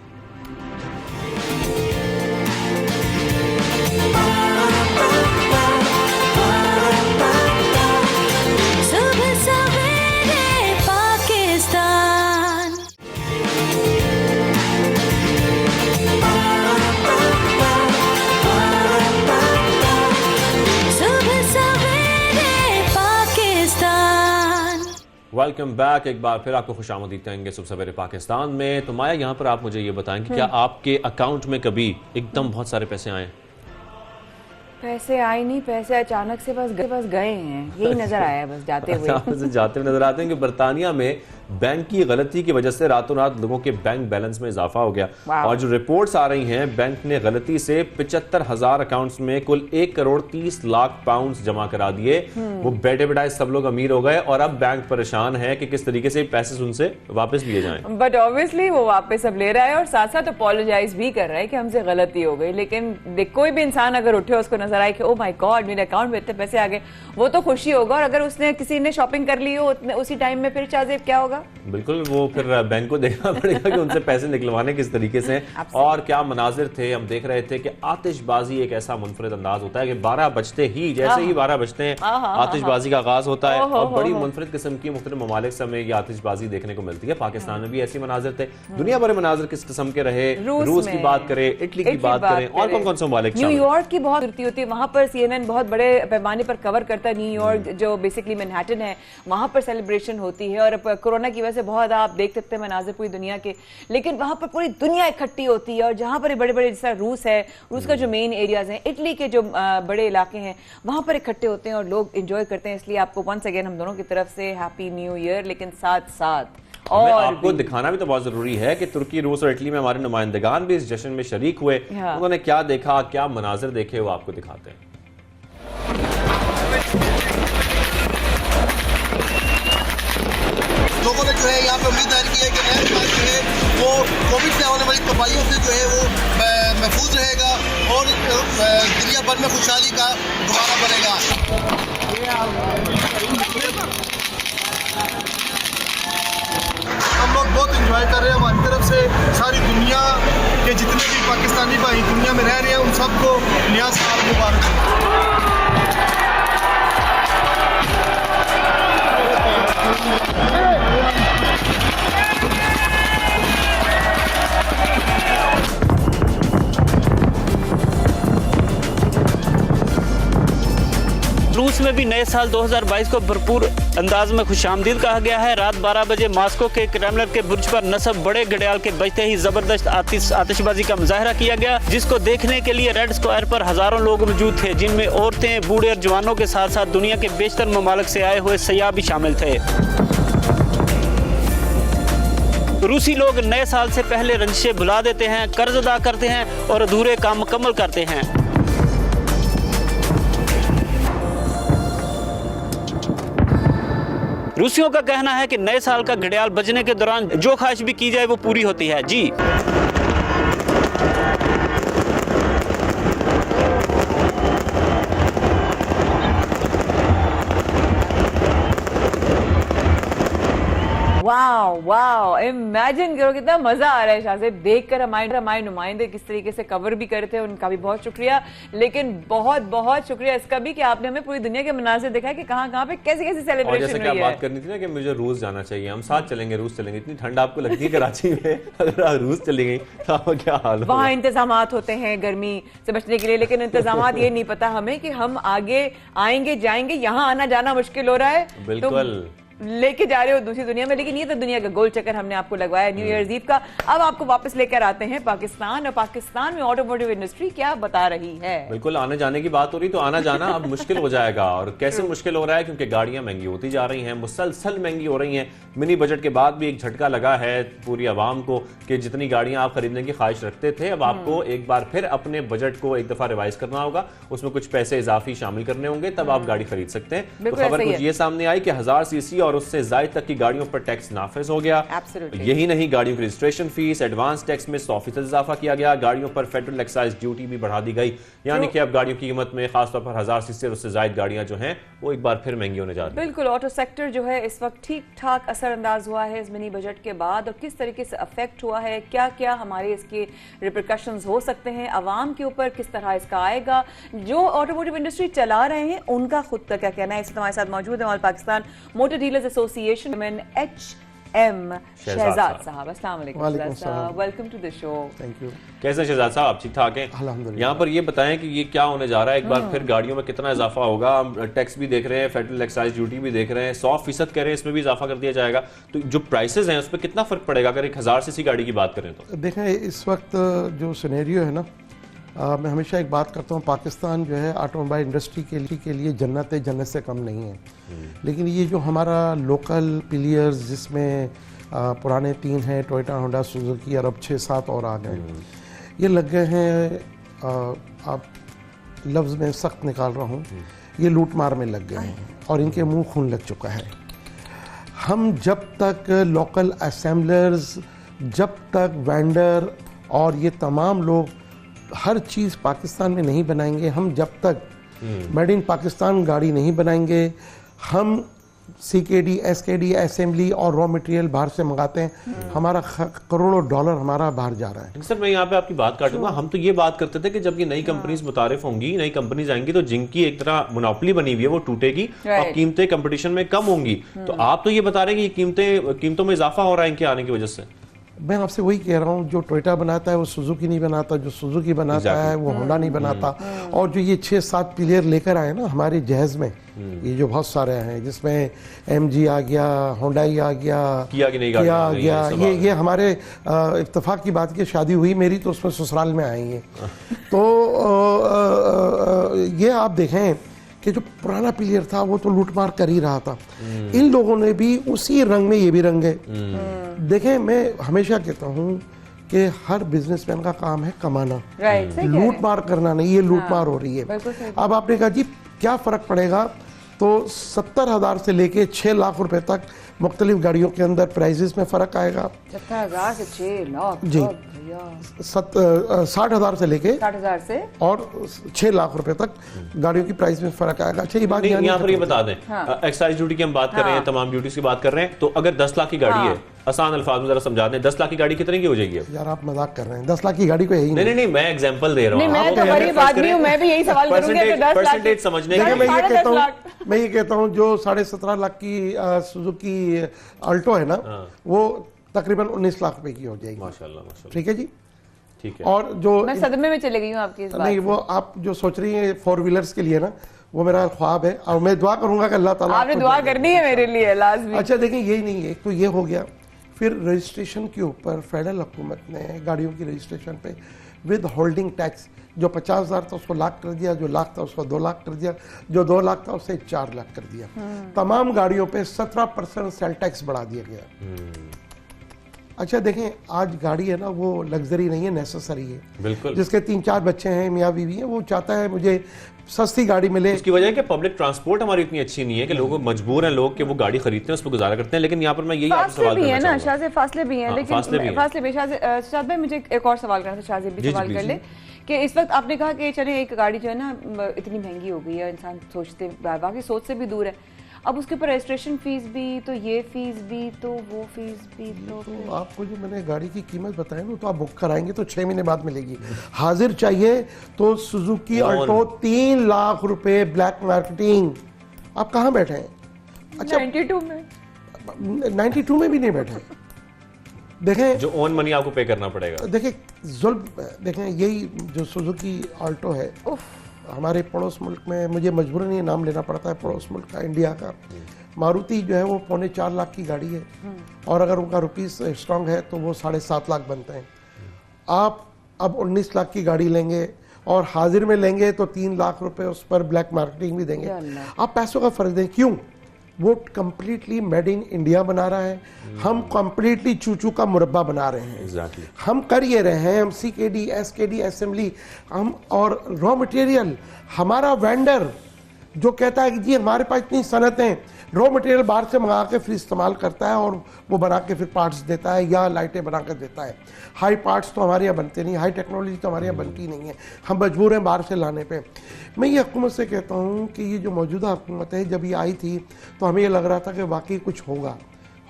Welcome back. एक बार फिर आपको खुशामदीद कहेंगे सुबह सवेरे पाकिस्तान में। तो माया, यहाँ पर आप मुझे ये बताएं कि क्या आपके अकाउंट में कभी एकदम बहुत सारे पैसे आए? पैसे आए नहीं, पैसे अचानक से बस गए हैं, यही नजर आया बस जाते हुए। जाते हुए नजर आते हैं कि बरतानिया में बैंक की गलती की वजह से रातों रात लोगों के बैंक बैलेंस में इजाफा हो गया। और जो रिपोर्ट्स आ रही हैं, बैंक ने गलती से 75,000 अकाउंट्स में कुल 1,30,00,000 पाउंड जमा करा दिए। वो बैठे बैठाए सब लोग अमीर हो गए और अब बैंक परेशान है कि किस तरीके से पैसे उनसे वापस लिए जाएं। बट ऑब्वियसली वो वापस अब ले रहा है और साथ साथ अपोलोजाइज भी कर रहा है कि हमसे गलती हो गई। लेकिन कोई भी इंसान अगर उठे उसको नजर आए कि ओ माय गॉड मेरे अकाउंट में इतने पैसे आ गए, वो तो खुशी होगा। और अगर उसने किसी ने शॉपिंग कर ली हो उसी टाइम में, फिर शाहजेब क्या होगा? होगा? बिल्कुल, वो फिर बैंक को देखना पड़ेगा कि उनसे पैसे निकलवाने किस तरीके से और क्या मनाजिर थे। हम देख रहे थे कि आतिशबाजी एक ऐसा मुनफरिद अंदाज होता है कि 12 बजते ही, जैसे ही 12 बजते हैं आतिशबाजी का आगाज होता है और बड़ी मुनफरिद किस्म की मुख्तलिफ ममालिक से हमें ये आतिशबाजी देखने को मिलती है। पाकिस्तान में भी ऐसे मनाजिर थे, दुनिया भर में मनाजिर किस किस्म के रहे, रूस की बात करें, इटली की बात करें और कौन कौन से ममालिक। न्यूयॉर्क की बहुत खूबसूरती होती है, वहां पर CNN बहुत बड़े पैमाने पर कवर करता है। न्यूयॉर्क जो बेसिकली मैनहट्टन है, वहां पर सेलिब्रेशन होती है और अब कोरोना की वजह से बहुत आप देख सकते हैं मनाजिर पूरी दुनिया के, लेकिन वहां पर पूरी दुनिया इकट्ठी होती है और जहां पर बड़े बड़े जैसा रूस है, रूस का जो मेन एरियाज हैं, इटली के जो बड़े इलाके हैं, वहां पर इकट्ठे होते हैं और लोग एंजॉय करते हैं। इसलिए आपको वंस अगेन हम दोनों की तरफ से हैप्पी न्यू ईयर। लेकिन साथ साथ और आपको दिखाना भी तो बहुत जरूरी है कि तुर्की, रूस और इटली में हमारे नुमाइंदगान भी इस जश्न में शरीक हुए। उन्होंने क्या देखा, क्या मनाजिर देखे, वो आपको दिखाते हैं। लोगों ने जो है यहाँ पे उम्मीद जाहिर की है कि नया साल जो है वो कोविड से होने वाली तबाहियों से जो है वो महफूज रहेगा और दुनिया भर में खुशहाली का दोबारा बनेगा। हम लोग बहुत इंजॉय कर रहे हैं, हमारी तरफ से सारी दुनिया के जितने भी पाकिस्तानी भाई दुनिया में रह रहे हैं उन सबको नया साल मुबारक। रूस में भी नए साल 2022 को भरपूर अंदाज में खुशामदीद कहा गया है। रात 12 बजे मॉस्को के क्रेमलिन के बुर्ज पर नस्ब बड़े घड़ियाल के बजते ही जबरदस्त आतिशबाजी का मुजाहरा किया गया, जिसको देखने के लिए रेड स्क्वायर पर हजारों लोग मौजूद थे, जिनमें औरतें, बूढ़े और जवानों के साथ साथ दुनिया के बेशतर ममालिक से आए हुए सयाह भी शामिल थे। रूसी लोग नए साल से पहले रंजिशें भुला देते हैं, कर्ज अदा करते हैं और अधूरे काम मुकम्मल करते हैं। रूसियों का कहना है कि नए साल का घड़ियाल बजने के दौरान जो ख्वाहिश भी की जाए वो पूरी होती है। जी वाओ वाओ, इमेजिन करो कितना मजा आ रहा है शाहज़ेब देखकर। हमारे नुमाइंदे किस तरीके से कवर भी करे थे, उनका भी बहुत शुक्रिया। लेकिन बहुत बहुत शुक्रिया इसका भी कि आपने हमें पूरी दुनिया के मनाज़िर दिखाया कि कहाँ पे कैसे कैसे सेलिब्रेशन हुई है। जैसे कि बात करनी थी ना कि मुझे रूस जाना चाहिए, हम साथ चलेंगे, रूस चलेंगे। इतनी ठंड आपको लगती है कराची में, अगर आप रूस चली गई तो क्या हाल होगा? वहाँ इंतजामात होते हैं गर्मी से बचने के लिए, लेकिन इंतजामात ये नहीं पता हमें कि हम आगे आएंगे जाएंगे, यहाँ आना जाना मुश्किल हो रहा है। बिल्कुल लेके जा रहे हो दूसरी दुनिया में, लेकिन ये तो दुनिया का गोल चक्कर हमने आपको लगवाया न्यू ईयर ईव का। अब आपको वापस लेकर आते हैं पाकिस्तान, और पाकिस्तान में ऑटोमोटिव इंडस्ट्री क्या बता रही है। बिल्कुल, आने जाने की बात हो रही तो आना जाना अब मुश्किल हो जाएगा। और कैसे मुश्किल हो रहा है? क्योंकि गाड़ियां महंगी होती जा रही हैं, मुसलसल महंगी हो रही हैं। मिनी बजट के बाद भी एक झटका लगा है पूरी आवाम को कि जितनी गाड़ियां आप खरीदने की ख्वाहिश रखते थे, अब आपको एक बार फिर अपने बजट को एक दफा रिवाइज करना होगा, उसमें कुछ पैसे इजाफी शामिल करने होंगे, तब आप गाड़ी खरीद सकते हैं। तो खबर कुछ ये सामने आई कि 1000 सीसी और उससे जायद तक की गाड़ियों पर टैक्स नाफिज हो गया। यही नहीं, गाड़ियों की रजिस्ट्रेशन फीस, एडवांस टैक्स में 100% इजाफा किया गया। गाड़ियों पर फेडरल एक्साइज ड्यूटी भी बढ़ा दी गई, यानी कि अब गाड़ियों की कीमत में खासतौर पर 1000 सीसी और उससे जायद गाड़ियां जो हैं वो एक बार फिर महंगी होने जा रही हैं। बिल्कुल, ऑटो सेक्टर जो है इस वक्त ठीक ठाक असरअंदाज हुआ है इस मिनी बजट के बाद, और किस तरीके से अफेक्ट हुआ है, क्या क्या हमारे इसके रिपरकशंस हो सकते हैं आवाम के ऊपर, किस तरह इसका आएगा। जो ऑटोमोटिव इंडस्ट्री चला रहे हैं उनका खुद का क्या कहना है, इस हमारे साथ मौजूद है all Pakistan motor dealers association HM Shahzad साहब। अस्सलाम वालेकुम, welcome to the show. Thank you. कैसे शहजाद साहब, आप ठीक ठाक हैं? अल्हम्दुलिल्लाह। यहाँ पर ये बताएं कि ये क्या होने जा रहा है, एक बार फिर गाड़ियों में कितना इजाफा होगा? टैक्स भी देख रहे हैं, फेडरल एक्साइज ड्यूटी भी देख रहे हैं, 100% कह रहे हैं इसमें भी इजाफा कर दिया जाएगा। तो जो प्राइसेस हैं उस पर कितना फर्क पड़ेगा अगर 1000 सीसी गाड़ी की बात करें तो? देखें, इस वक्त जो सिनेरियो है ना, मैं हमेशा एक बात करता हूँ, पाकिस्तान जो है ऑटोमोबाइल इंडस्ट्री के लिए जन्नत है, जन्नत से कम नहीं है। लेकिन ये जो हमारा लोकल प्लेयर्स जिसमें पुराने 3 हैं, टोयोटा, होंडा, सुजुकी, और अब 6-7 और आ गए, ये लग गए हैं, आप लफ्ज़ में सख्त निकाल रहा हूँ, ये लूट मार में लग गए हैं और इनके मुंह खून लग चुका है। हम जब तक लोकल असेंबलर्स, जब तक वेंडर और ये तमाम लोग हर चीज़ पाकिस्तान में नहीं बनाएंगे, हम जब तक मेड इन पाकिस्तान गाड़ी नहीं बनाएंगे, हम CKD, SKD, असेंबली और रॉ मटेरियल बाहर से मंगाते हैं, हमारा करोड़ों डॉलर हमारा बाहर जा रहा है। सर मैं यहाँ पे आपकी बात काटूंगा, हम तो ये बात करते थे कि जब ये नई कंपनीज मुतारिफ होंगी, नई कंपनीज आएंगी तो जिनकी एक तरह मोनोपोली बनी हुई है वो टूटेगी और कीमतें कंपटीशन में कम होंगी। तो आप तो ये बता रहे हैं कि कीमतों में इजाफा हो रहा है इनके आने की वजह से। मैं आपसे वही कह रहा हूँ, जो टोयोटा बनाता है वो सुजुकी नहीं बनाता, जो सुजुकी बनाता है वो होंडा नहीं बनाता। और जो ये 6-7 प्लेयर लेकर आए ना हमारे जहाज में, ये जो बहुत सारे हैं जिसमें MG आ गया, होंडाई आ गया, किया आ गया, ये हमारे इत्तेफाक की बात की शादी हुई मेरी तो उसमें ससुराल में आएंगे। तो ये आप देखें कि जो पुराना प्लेयर था वो तो लूटमार कर ही रहा था, इन लोगों ने भी उसी रंग में ये भी रंगे। देखें मैं हमेशा कहता हूँ कि हर बिजनेसमैन का काम है कमाना, लूट मार करना नहीं, ये लूट मार हो रही है। अब आपने कहा जी क्या फ़र्क पड़ेगा, तो 70,000 से लेके 6 लाख रुपए तक मुख्तलिफ गाड़ियों के अंदर प्राइजेस में फ़र्क आएगा। 70,000 से 6 लाख जी, 60,000 से लेके 60,000 से और 6 लाख रुपए तक गाड़ियों की प्राइस में फर्क आएगा। अच्छा ये बात यहाँ पर ये बता दें, एक्साइज ड्यूटी की हम बात कर रहे हैं, तमाम ड्यूटीज की बात कर रहे हैं, तो अगर 10 लाख की गाड़ी है, आसान अल्फाज में जरा समझा दें, 10 लाख की गाड़ी कितने की हो जाएगी? यार आप मजाक कर रहे हैं, 10 लाख की गाड़ी को यही नहीं, मैं एग्जांपल दे रहा हूँ, मैं तो गरीब आदमी हूं, मैं भी यही सवाल करूंगी कि 10 लाख परसेंटेज समझने के। मैं ये कहता हूँ जो 17.5 लाख की सुजुकी अल्टो है ना, वो तकरीबन 19 लाख रुपए की हो जाएगी। माशाल्लाह, ठीक है जी, ठीक है। और जो मैं सदमे में चले गई हूँ आपकी इस बात नहीं, वो आप जो सोच रही हैं 4 व्हीलर्स के लिए ना, वो मेरा ख्वाब है और मैं दुआ करूंगा कि अल्लाह ताला आपने दुआ करनी है मेरे लिए लाजमी। अच्छा देखिए यही नहीं है, तो ये हो गया, फिर रजिस्ट्रेशन के ऊपर फेडरल हुकूमत ने गाड़ियों की रजिस्ट्रेशन पे विद होल्डिंग टैक्स, जो 50,000 था उसको लाख कर दिया, जो लाख था उसको 2 लाख कर दिया, जो 2 लाख था उसे 4 लाख कर दिया। तमाम गाड़ियों पे 17% सेल टैक्स बढ़ा दिया गया। अच्छा देखें, आज गाड़ी है ना वो लग्जरी नहीं है, नेसेसरी है। बिल्कुल। जिसके 3-4 बच्चे हैं, मियाँ बीवी हैं, वो चाहता है मुझे सस्ती गाड़ी मिले। उसकी वजह है कि पब्लिक ट्रांसपोर्ट हमारी इतनी अच्छी नहीं है कि लोग मजबूर हैं, लोग कि वो गाड़ी खरीदते हैं, उस पर गुजारा करते हैं। लेकिन यहाँ पर मैं यही आपसे सवाल करना चाहूंगा, शाहज़ेब फासले भी हैं, लेकिन फासले भी शाहज़ेब भाई मुझे एक और सवाल करना था, शाहज़ेब भी सवाल कर ले कि इस वक्त आपने कहा कि चले एक गाड़ी जो है ना इतनी महंगी हो गई है, इंसान सोचते बाकी सोच से भी दूर है, अब उसके ऊपर रजिस्ट्रेशन फीस भी, तो ये फीस भी, तो वो फीस भी, तो आपको जो मैंने गाड़ी की कीमत बताई ना, तो आप बुक कराएंगे तो 6 महीने बाद मिलेगी। हाजिर चाहिए तो सुजुकी अल्टो 3 लाख रुपए ब्लैक मार्केटिंग। आप कहाँ बैठे हैं? अच्छा 92 में भी नहीं बैठे। देखें जो ओन मनी आपको पे करना पड़ेगा। देखें जुल्म, देखें यही जो सुजुकी अल्टो है हमारे पड़ोस मुल्क में, मुझे मजबूरन ये नाम लेना पड़ता है पड़ोस मुल्क का, इंडिया का, मारुति जो है वो 3.25 लाख की गाड़ी है, और अगर उनका रुपीस स्ट्रांग है तो वो 7.5 लाख बनते हैं। आप अब 19 लाख की गाड़ी लेंगे और हाजिर में लेंगे तो 3 लाख रुपए उस पर ब्लैक मार्केटिंग भी देंगे। आप पैसों का फर्क दें, क्यों? वो कंप्लीटली मेड इन इंडिया बना रहा है, हम कंप्लीटली चूचू का मुरब्बा बना रहे हैं। Exactly. हम कर ये रहे हैं, हम CKD, SKD, असेंबली, हम और रॉ मटेरियल, हमारा वेंडर जो कहता है कि जी हमारे पास इतनी सनतें, रॉ मटेरियल बाहर से मंगा के फिर इस्तेमाल करता है और वो बना के फिर पार्ट्स देता है या लाइटें बना कर देता है। हाई पार्ट्स तो हमारे यहाँ बनते नहीं, हाई टेक्नोलॉजी तो हमारे यहाँ बनती नहीं है, हम मजबूर हैं बाहर से लाने पे। मैं ये हुकूमत से कहता हूँ कि ये जो मौजूदा हुकूमत है, जब ये आई थी तो हमें ये लग रहा था कि वाकई कुछ होगा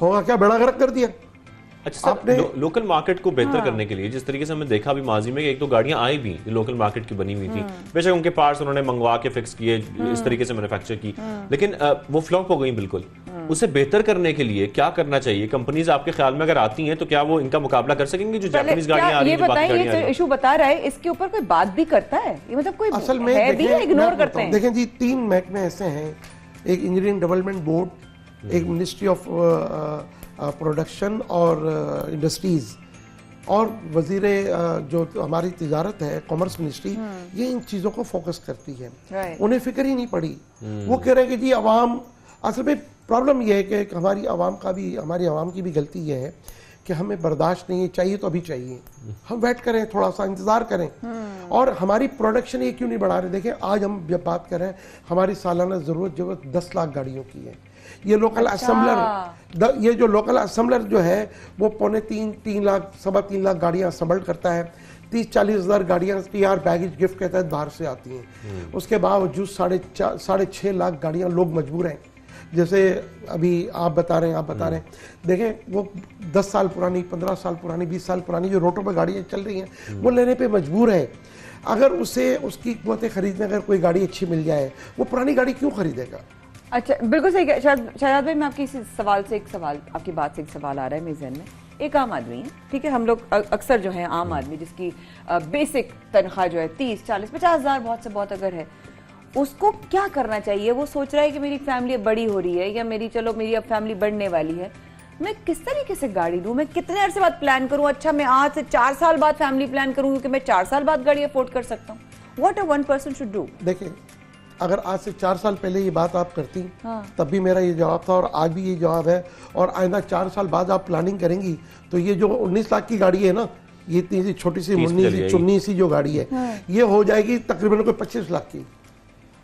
क्या, बेड़ा गर्क कर दिया। अच्छा सर, लोकल मार्केट को बेहतर करने के लिए जिस तरीके से हमने देखा भी माजी में, एक तो गाड़ियां आई भी लोकल मार्केट की बनी हुई थी, बेशक उनके पार्ट्स उन्होंने मंगवा के फिक्स किए, इस तरीके से मैन्युफैक्चर की, लेकिन वो फ्लॉप हो गई बिल्कुल। उसे बेहतर करने के लिए क्या करना चाहिए? कंपनीज आपके ख्याल में अगर आती हैं तो क्या वो इनका मुकाबला कर सकेंगी जो जापानीज गाड़ियां आ रही हैं? ये इशू बता रहा है, इसके ऊपर कोई बात भी करता है? ये मतलब कोई असल में है भी या इग्नोर करते हैं? देखें जी, 3 महकमे ऐसे हैं, एक इंजीनियरिंग डेवलपमेंट बोर्ड, एक मिनिस्ट्री ऑफ प्रोडक्शन और इंडस्ट्रीज, और वजीर जो हमारी तिजारत है, कॉमर्स मिनिस्ट्री, ये इन चीज़ों को फोकस करती है। उन्हें फिक्र ही नहीं पड़ी, वो कह रहे हैं कि जी अवाम, असल में प्रॉब्लम ये है कि हमारी आवाम की भी गलती ये है कि हमें बर्दाश्त नहीं है, चाहिए तो अभी चाहिए, हम वेट करें, थोड़ा सा इंतज़ार करें। और हमारी प्रोडक्शन ये क्यों नहीं बढ़ा रहे? देखें आज हम जब बात कर रहे हैं, हमारी सालाना ज़रूरत 10 लाख गाड़ियों की है। ये लोकल असेंबलर, ये जो लोकल असेंबलर जो है वो 3.5 लाख 3.25 लाख गाड़ियाँ असम्बल करता है, 30-40 हज़ार गाड़ियाँ TR बैगेज गिफ्ट के तहत बाहर से आती हैं। उसके बावजूद 6.5 लाख गाड़ियाँ लोग मजबूर हैं जैसे अभी आप बता रहे हैं देखें वो 10 साल पुरानी, 15 साल पुरानी, 20 साल पुरानी जो रोडों पर गाड़ियाँ चल रही हैं वो लेने पे मजबूर है। अगर उसे उसकी कीमतें खरीदने अगर कोई गाड़ी अच्छी मिल जाए वो पुरानी गाड़ी क्यों खरीदेगा? अच्छा, बिल्कुल सही है शहजाद भाई। मैं आपकी इसी सवाल से एक सवाल, आपकी बात से एक सवाल आ रहा है मेरे ज़हन में। एक आम आदमी है, ठीक है, हम लोग अक्सर जो है आम आदमी जिसकी बेसिक तनख्वाह जो है 30, 40, 50 हज़ार बहुत से बहुत अगर है, उसको क्या करना चाहिए? वो सोच रहा है कि मेरी फैमिली अब बड़ी हो रही है या मेरी अब फैमिली बढ़ने वाली है, मैं किस तरीके से गाड़ी लूँ, मैं कितने अरसे बाद प्लान करूँ? अच्छा, मैं आज से 4 साल बाद फैमिली प्लान करूँ क्योंकि मैं 4 साल बाद गाड़ी अफोर्ड कर सकता हूँ। What a one person should do? देखिए, अगर आज से 4 साल पहले ये बात आप करती हाँ। तब भी मेरा ये जवाब था और आज भी ये जवाब है, और आइंदा 4 साल बाद आप प्लानिंग करेंगी तो ये जो 19 लाख की गाड़ी है ना, ये इतनी सी छोटी सी मुन्नी सी चुन्नी सी जो गाड़ी है ये हो जाएगी तकरीबन कोई 25 लाख की।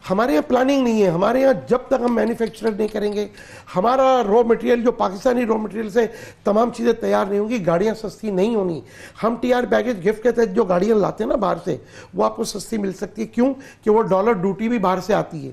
हमारे यहाँ प्लानिंग नहीं है। हमारे यहाँ जब तक हम मैन्युफैक्चर नहीं करेंगे, हमारा रॉ मटेरियल जो पाकिस्तानी रॉ मटेरियल से तमाम चीज़ें तैयार नहीं होंगी, गाड़ियाँ सस्ती नहीं होनी। हम टीआर बैगेज गिफ्ट के तहत जो गाड़ियाँ लाते हैं ना बाहर से, वो आपको सस्ती मिल सकती है। क्यों? कि वो डॉलर ड्यूटी भी बाहर से आती है।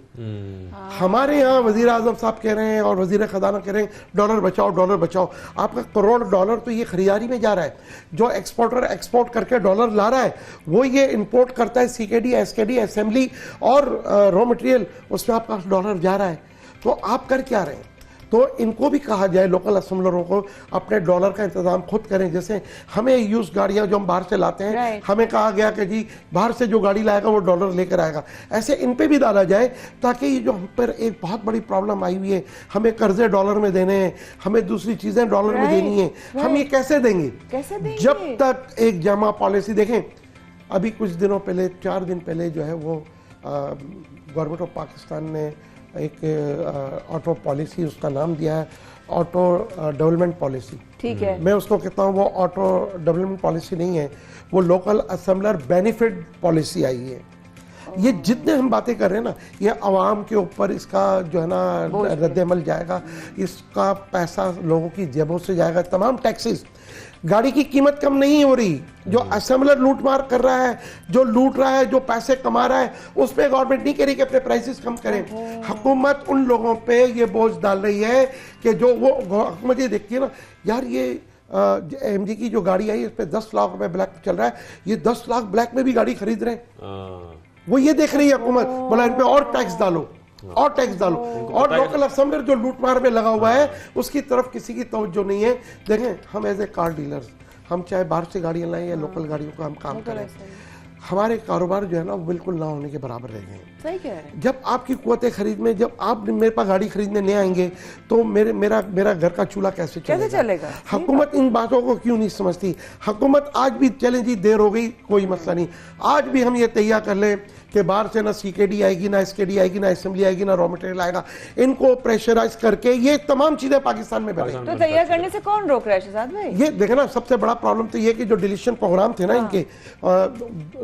हमारे यहाँ वज़ीर आज़म साहब कह रहे हैं और वज़ीर ख़जाना कह रहे हैं डॉलर बचाओ, डॉलर बचाओ। आपका करोड़ डॉलर तो ये खरीदारी में जा रहा है। जो एक्सपोर्टर एक्सपोर्ट करके डॉलर ला रहा है वो ये इंपोर्ट करता है सीकेडी, एसकेडी, असेंबली और मटेरियल, उसमें आपका डॉलर जा रहा है। तो आप कर क्या रहे हैं? तो इनको भी कहा जाए, लोकल असेंबलरों को, अपने डॉलर का इंतजाम खुद करें। जैसे हमें यूज गाड़ियां जो हम बाहर से लाते हैं, हमें कहा गया कि जी बाहर से जो गाड़ी लाएगा वो डॉलर लेकर आएगा। ऐसे इन पे भी डाला जाए ताकि ये जो हम पर एक बहुत बड़ी प्रॉब्लम आई हुई है, हमें कर्जे डॉलर में देने हैं, हमें दूसरी चीजें डॉलर में देनी है, हम ये कैसे देंगे? जब तक एक जमा पॉलिसी, देखें अभी कुछ दिनों पहले, 4 दिन पहले जो है वो गवर्नमेंट ऑफ पाकिस्तान ने एक ऑटो पॉलिसी, उसका नाम दिया है ऑटो डेवलपमेंट पॉलिसी। ठीक है, मैं उसको कहता हूँ वो ऑटो डेवलपमेंट पॉलिसी नहीं है, वो लोकल असेंबलर बेनिफिट पॉलिसी आई है। ये जितने हम बातें कर रहे हैं ना, ये आवाम के ऊपर इसका जो है ना रद्दमल जाएगा, इसका पैसा लोगों की जेबों से जाएगा, तमाम टैक्सेस। गाड़ी की कीमत कम नहीं हो रही, जो असेंबलर लूट मार कर रहा है, जो लूट रहा है, जो पैसे कमा रहा है, उस पर गवर्नमेंट नहीं कह रही कि अपने प्राइसेस कम करें। हुकूमत उन लोगों पे ये बोझ डाल रही है कि जो वो हुकूमत ये देखती है ना, यार ये एमजी की जो गाड़ी आई इस पे 10 लाख रुपए ब्लैक चल रहा है, ये 10 लाख ब्लैक में भी गाड़ी खरीद रहे हैं। वो ये देख रही है हुकूमत, बोला इन पे और टैक्स डालो और टैक्स डालो, और लोकल असेंबलर जो लूटमार में लगा हुआ है उसकी तरफ किसी की तवज्जो नहीं है। देखें, हम एज ए कार डीलर्स, हम चाहे बाहर से गाड़ियाँ लाएं या लोकल गाड़ियों का हम काम करें, हमारे कारोबार जो है ना वो बिल्कुल ना होने के बराबर रह गए। सही कह रहे हैं। जब आपकी कुव्वतें खरीद में, जब आप मेरे पास गाड़ी खरीदने नहीं आएंगे तो मेरा घर का चूल्हा कैसे चलेगा? हुकूमत इन बातों को क्यों नहीं समझती? हुकूमत आज भी, चलें जी देर हो गई कोई मसला नहीं, आज भी हम ये तैयार कर लें कि बाहर से ना सीकेडी आएगी, ना एसकेडी आएगी, ना असेंबली आएगी, ना रॉ मटेरियल आएगा, इनको प्रेशराइज करके ये तमाम चीजें पाकिस्तान में बने। तो तैयार करने से कौन रोक रहा है शहजाद भाई? ये देखे ना, सबसे बड़ा प्रॉब्लम तो ये कि जो डिलीशन प्रोग्राम थे ना इनके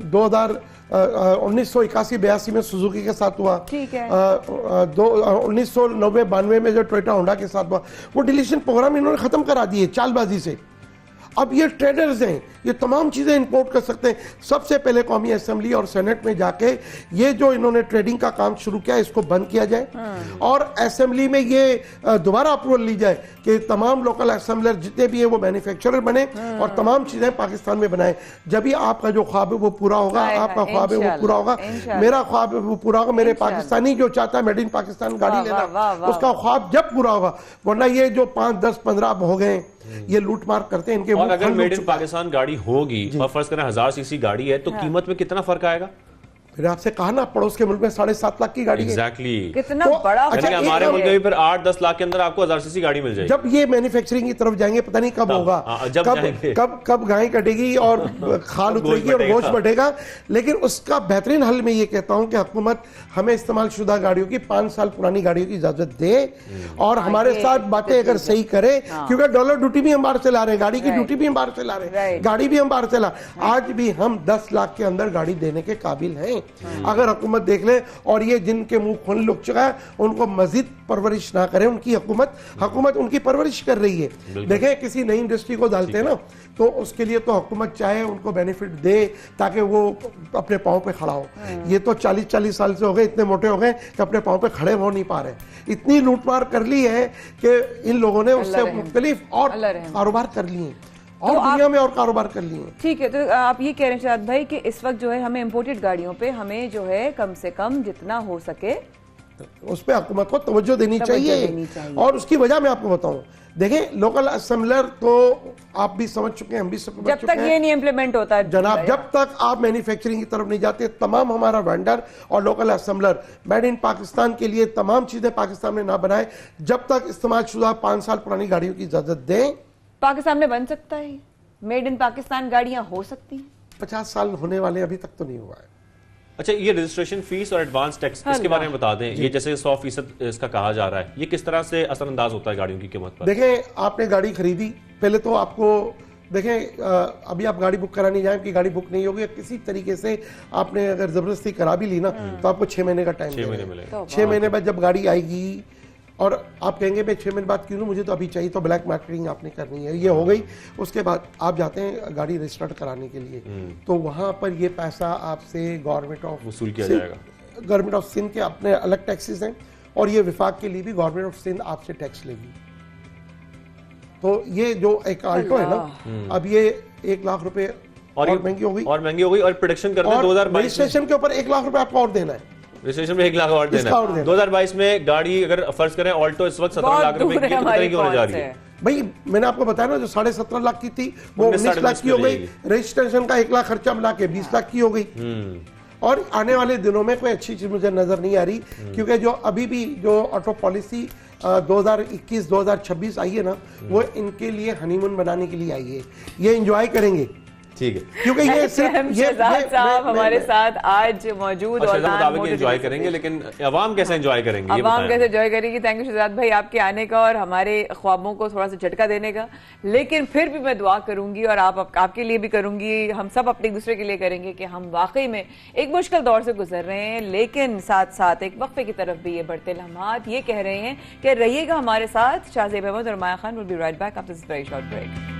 1981-82 में सुजुकी के साथ हुआ, ठीक है, 1990-92 में जो टोयोटा होंडा के साथ हुआ, वो डिलीशन प्रोग्राम इन्होंने खत्म करा दिए चालबाजी से। अब ये ट्रेडर्स हैं, ये तमाम चीज़ें इंपोर्ट कर सकते हैं। सबसे पहले कौमी असेंबली और सेनेट में जाके ये जो इन्होंने ट्रेडिंग का काम शुरू किया इसको बंद किया जाए, और असेंबली में ये दोबारा अप्रूवल ली जाए कि तमाम लोकल असेंबलर जितने भी हैं वो मैन्युफैक्चरर बने और तमाम चीज़ें पाकिस्तान में बनाए। जब भी आपका जो ख्वाब है वो पूरा होगा, आपका ख्वाब है वो पूरा होगा, मेरा ख्वाब है वो पूरा होगा, मेरे पाकिस्तानी जो चाहता है मेड इन पाकिस्तान गाड़ी लेना, उसका ख्वाब जब पूरा होगा। वरना ये जो 5, 10, 15 हो गए ये लूट मार करते हैं इनके। और अगर मेड इन पाकिस्तान गाड़ी होगी और फर्ज करें 1000 सीसी गाड़ी है तो कीमत में कितना फर्क आएगा? फिर आपसे कहा ना, पड़ोस के मुल्क में 7.5 लाख की गाड़ी है। Exactly. कितना बड़ा अच्छा, हमारे मुल्क में फिर 8-10 लाख के अंदर आपको 1000 सीसी गाड़ी मिल जाएगी। जब ये मैन्युफैक्चरिंग की तरफ जाएंगे पता नहीं कब होगा, कब गाय कटेगी और खाल उतरेगी और गोश्त बढ़ेगा। लेकिन उसका बेहतरीन हल मैं ये कहता हूं कि हुकूमत हमें इस्तेमाल शुदा गाड़ियों की, 5 साल पुरानी गाड़ियों की इजाजत दे और हमारे साथ बातें अगर सही करे, क्योंकि डॉलर ड्यूटी भी हम बाहर से ला रहे हैं, गाड़ी की ड्यूटी भी हम बाहर से ला रहे हैं, गाड़ी भी हम बाहर से ला, आज भी हम 10 लाख के अंदर गाड़ी देने के काबिल हैं। अगर हुकूमत देख ले और ये जिनके मुंह खुन लुक चुका है उनको मजीद परवरिश ना करे, उनकी हुकूमत उनकी परवरिश कर रही है। देखें किसी नई इंडस्ट्री को डालते हैं ना तो उसके लिए तो हुकूमत चाहे उनको बेनिफिट दे ताकि वो अपने पाँव पे खड़ा हो। ये तो 40 साल से हो गए, इतने मोटे हो गए कि अपने पाँव पे खड़े हो नहीं पा रहे। इतनी लूटमार कर ली है कि इन लोगों ने उससे मुख्तलिफ और कारोबार कर लिए और तो दुनिया में और कारोबार कर लिए। ठीक है, तो आप ये कह रहे हैं शायद भाई कि इस वक्त जो है हमें इम्पोर्टेड गाड़ियों पे हमें जो है कम से कम जितना हो सके उस पर हुकूमत को तवज्जो देनी चाहिए। और उसकी वजह मैं आपको बताऊं, देखें लोकल असेंबलर तो आप भी समझ चुके हैं, हम भी समझ चुके हैं, जब तक ये नहीं इम्प्लीमेंट होता है जनाब, जब तक आप मैन्युफैक्चरिंग की तरफ नहीं जाते, तमाम हमारा वेंडर और local assembler made in Pakistan के लिए तमाम चीजें पाकिस्तान में ना बनाए, जब तक इस्तेमाल शुदा 5 साल पुरानी गाड़ियों की इजाजत दें। पाकिस्तान में बन सकता है मेड इन पाकिस्तान गाड़ियां हो सकती हैं? 50 साल होने वाले अभी तक तो नहीं हुआ है। अच्छा, ये रजिस्ट्रेशन फीस और एडवांस टैक्स इसके बारे में बता दें। ये जैसे 100% इसका कहा जा रहा है, ये किस तरह से असरअंदाज होता है गाड़ियों की कीमत पर? देखें आपने गाड़ी खरीदी, पहले तो आपको देखें अभी आप गाड़ी बुक कराने जाएं कि गाड़ी बुक नहीं होगी, किसी तरीके से आपने अगर जबरदस्ती करा भी ली ना तो आपको 6 महीने का टाइम 6 महीने बाद जब गाड़ी आएगी और आप कहेंगे मैं 6 महीने बाद क्यों, मुझे तो अभी चाहिए, तो ब्लैक मार्केटिंग आपने करनी है, ये हो गई। उसके बाद आप जाते हैं गाड़ी रजिस्टर्ड कराने के लिए, तो वहां पर ये पैसा आपसे गवर्नमेंट ऑफ वसूल किया जाएगा। गवर्नमेंट ऑफ सिंध के अपने अलग टैक्सेस हैं और ये विफाक के लिए भी गवर्नमेंट ऑफ सिंध आपसे टैक्स लेगी। तो ये जो एक आल्टो है ना, अब ये 1 लाख रुपए और महंगी हो गई और प्रोडक्शन करते हैं 2022 रजिस्ट्रेशन के ऊपर 1 लाख रुपए आपको और देना है, रजिस्ट्रेशन में 1 लाख और देना है। 2022 में गाड़ी अगर फर्ज करें ऑल्टो इस वक्त 17 लाख रुपए की क्यों होने जा रही है? भाई मैंने आपको बताया ना, जो 17.5 लाख की थी वो 19 लाख की हो गई, रजिस्ट्रेशन का 1 लाख खर्चा मिला के 20 लाख की हो गई। और आने वाले दिनों में कोई अच्छी चीज मुझे नजर नहीं आ रही, क्योंकि जो अभी भी जो ऑटो पॉलिसी 2021-2026 आई है ना, वो इनके लिए हनीमून बनाने के लिए आई है, ये एंजॉय करेंगे। ठीक है, क्योंकि ये साहब हमारे साथ आज मौजूद और एंजॉय करेंगे, लेकिन अवाम कैसे एंजॉय करेंगे? अवाम कैसे एंजॉय करेगी? थैंक यू शहजाद भाई आपके आने का और हमारे ख्वाबों को थोड़ा सा झटका देने का। लेकिन फिर भी मैं दुआ करूंगी और आपके लिए भी करूंगी, हम सब अपने एक दूसरे के लिए करेंगे कि हम वाकई में एक मुश्किल दौर से गुजर रहे हैं, लेकिन साथ साथ एक वक्फे की तरफ भी ये बढ़ते लम्हात ये कह रहे हैं कि रहिएगा हमारे साथ। शाहजेब अहमद और Maya Khan will be right back after this very short break.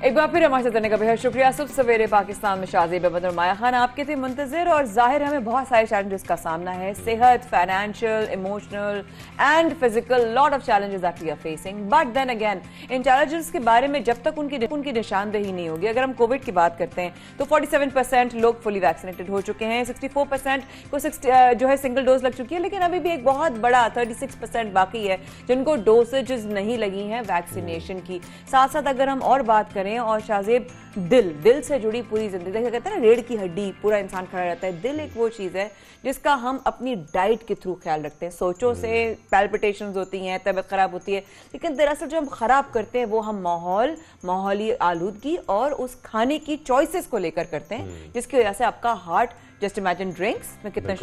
एक बार फिर हमारे साथ रहने का बेहद शुक्रिया। सुबह सवेरे पाकिस्तान में शाहजेब अहमद और माया खान आपके थे मुंतजिर, और जाहिर हमें बहुत सारे चैलेंजेस का सामना है, सेहत, financial, emotional and physical, lot of challenges that we are facing. But then again इन चैलेंजेस के बारे में जब तक उनकी निशानदेही नहीं होगी, अगर हम कोविड की बात करते हैं तो 47% लोग फुली वैक्सीनेटेड हो चुके हैं, 64% को जो है सिंगल डोज लग चुकी है, लेकिन अभी भी एक बहुत बड़ा 36% बाकी है जिनको डोसेजेस नहीं लगी हैं वैक्सीनेशन की। साथ साथ अगर हम और बात करें, और शाहजेब दिल से जुड़ी पूरी जिंदगी, कहते हैं ना रीढ़ की हड्डी, पूरा इंसान खड़ा रहता है, दिल एक वो चीज है जिसका हम अपनी डाइट के थ्रू ख्याल रखते हैं। सोचों से पैल्पिटेशंस होती हैं, तबीयत खराब होती है, लेकिन दरअसल जो हम खराब करते हैं वो हम माहौली आलूदगी और उस खाने की चॉइसेस को लेकर करते हैं, जिसकी वजह से आपका हार्ट, जस्ट इमेजिन ड्रिंक्स में कितनी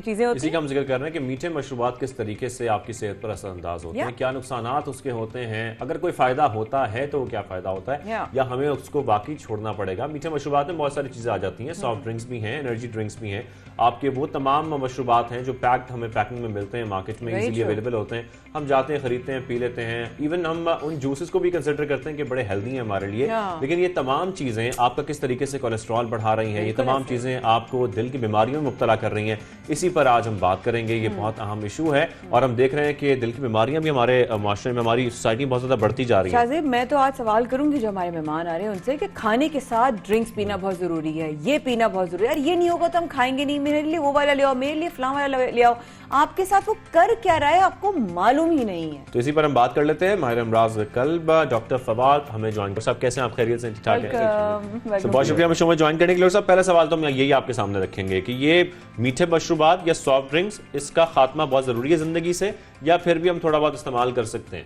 चीजें होती हैं। इसी का हम जिक्र कर रहे हैं कि मीठे मशरूबात किस तरीके से आपकी सेहत पर असरअंदाज होते हैं, क्या नुकसानात उसके होते हैं, अगर कोई फायदा होता है तो क्या फायदा होता है, या हमें उसको बाकी छोड़ना पड़ेगा। मीठे मशरूबात में बहुत सारी चीजें आ जाती हैं, सॉफ्ट ड्रिंक्स भी हैं, एनर्जी ड्रिंक्स भी हैं, आपके वो तमाम मशरूबात हैं जो हमें पैकिंग में मिलते हैं, मार्केट में इजीली अवेलेबल होते हैं, हम जाते हैं, खरीदते हैं, पी लेते हैं। इवन हम उन जूसेस को भी कंसिडर करते हैं कि बड़े हेल्दी हैं हमारे लिए, लेकिन ये तमाम चीजें आपका किस तरीके से कोलेस्ट्रॉल बढ़ा रही हैं, ये तमाम चीजें आपको दिल की बीमारियों में मुब्तला कर रही हैं। इसी पर आज हम बात करेंगे, ये बहुत अहम इशू है और हम देख रहे हैं कि दिल की बीमारियां भी हमारे माशरे में, हमारी सोसाइटी में बहुत ज्यादा बढ़ती जा रही है। शाहजेब, मैं तो आज सवाल करूंगी जो हमारे मेहमान आ रहे हैं उनसे कि खाने के साथ ड्रिंक्स पीना बहुत जरूरी है, ये पीना बहुत जरूरी है, यार ये नहीं होगा तो हम खाएंगे नहीं, मेरे लिए वो वाला ले आओ, मेरे लिए फलां वाला ले आओ, आपके साथ वो कर क्या रहा है आपको मालूम ही नहीं है। तो इसी पर हम बात कर लेते हैं। माहिर अमराज कल्ब डॉक्टर फवाद हमें ज्वाइन कर। साहब कैसे हैं आप? खैरियत से? ठीक ठाक है, बहुत शुक्रिया हमें शो में ज्वाइन करने के लिए। सब पहला सवाल तो हम यही आपके सामने रखें रखेंगे कि ये मीठे मशरूबात या सॉफ्ट ड्रिंक्स, इसका खात्मा बहुत ज़रूरी है ज़िंदगी से, या फिर भी हम थोड़ा बहुत इस्तेमाल कर सकते हैं?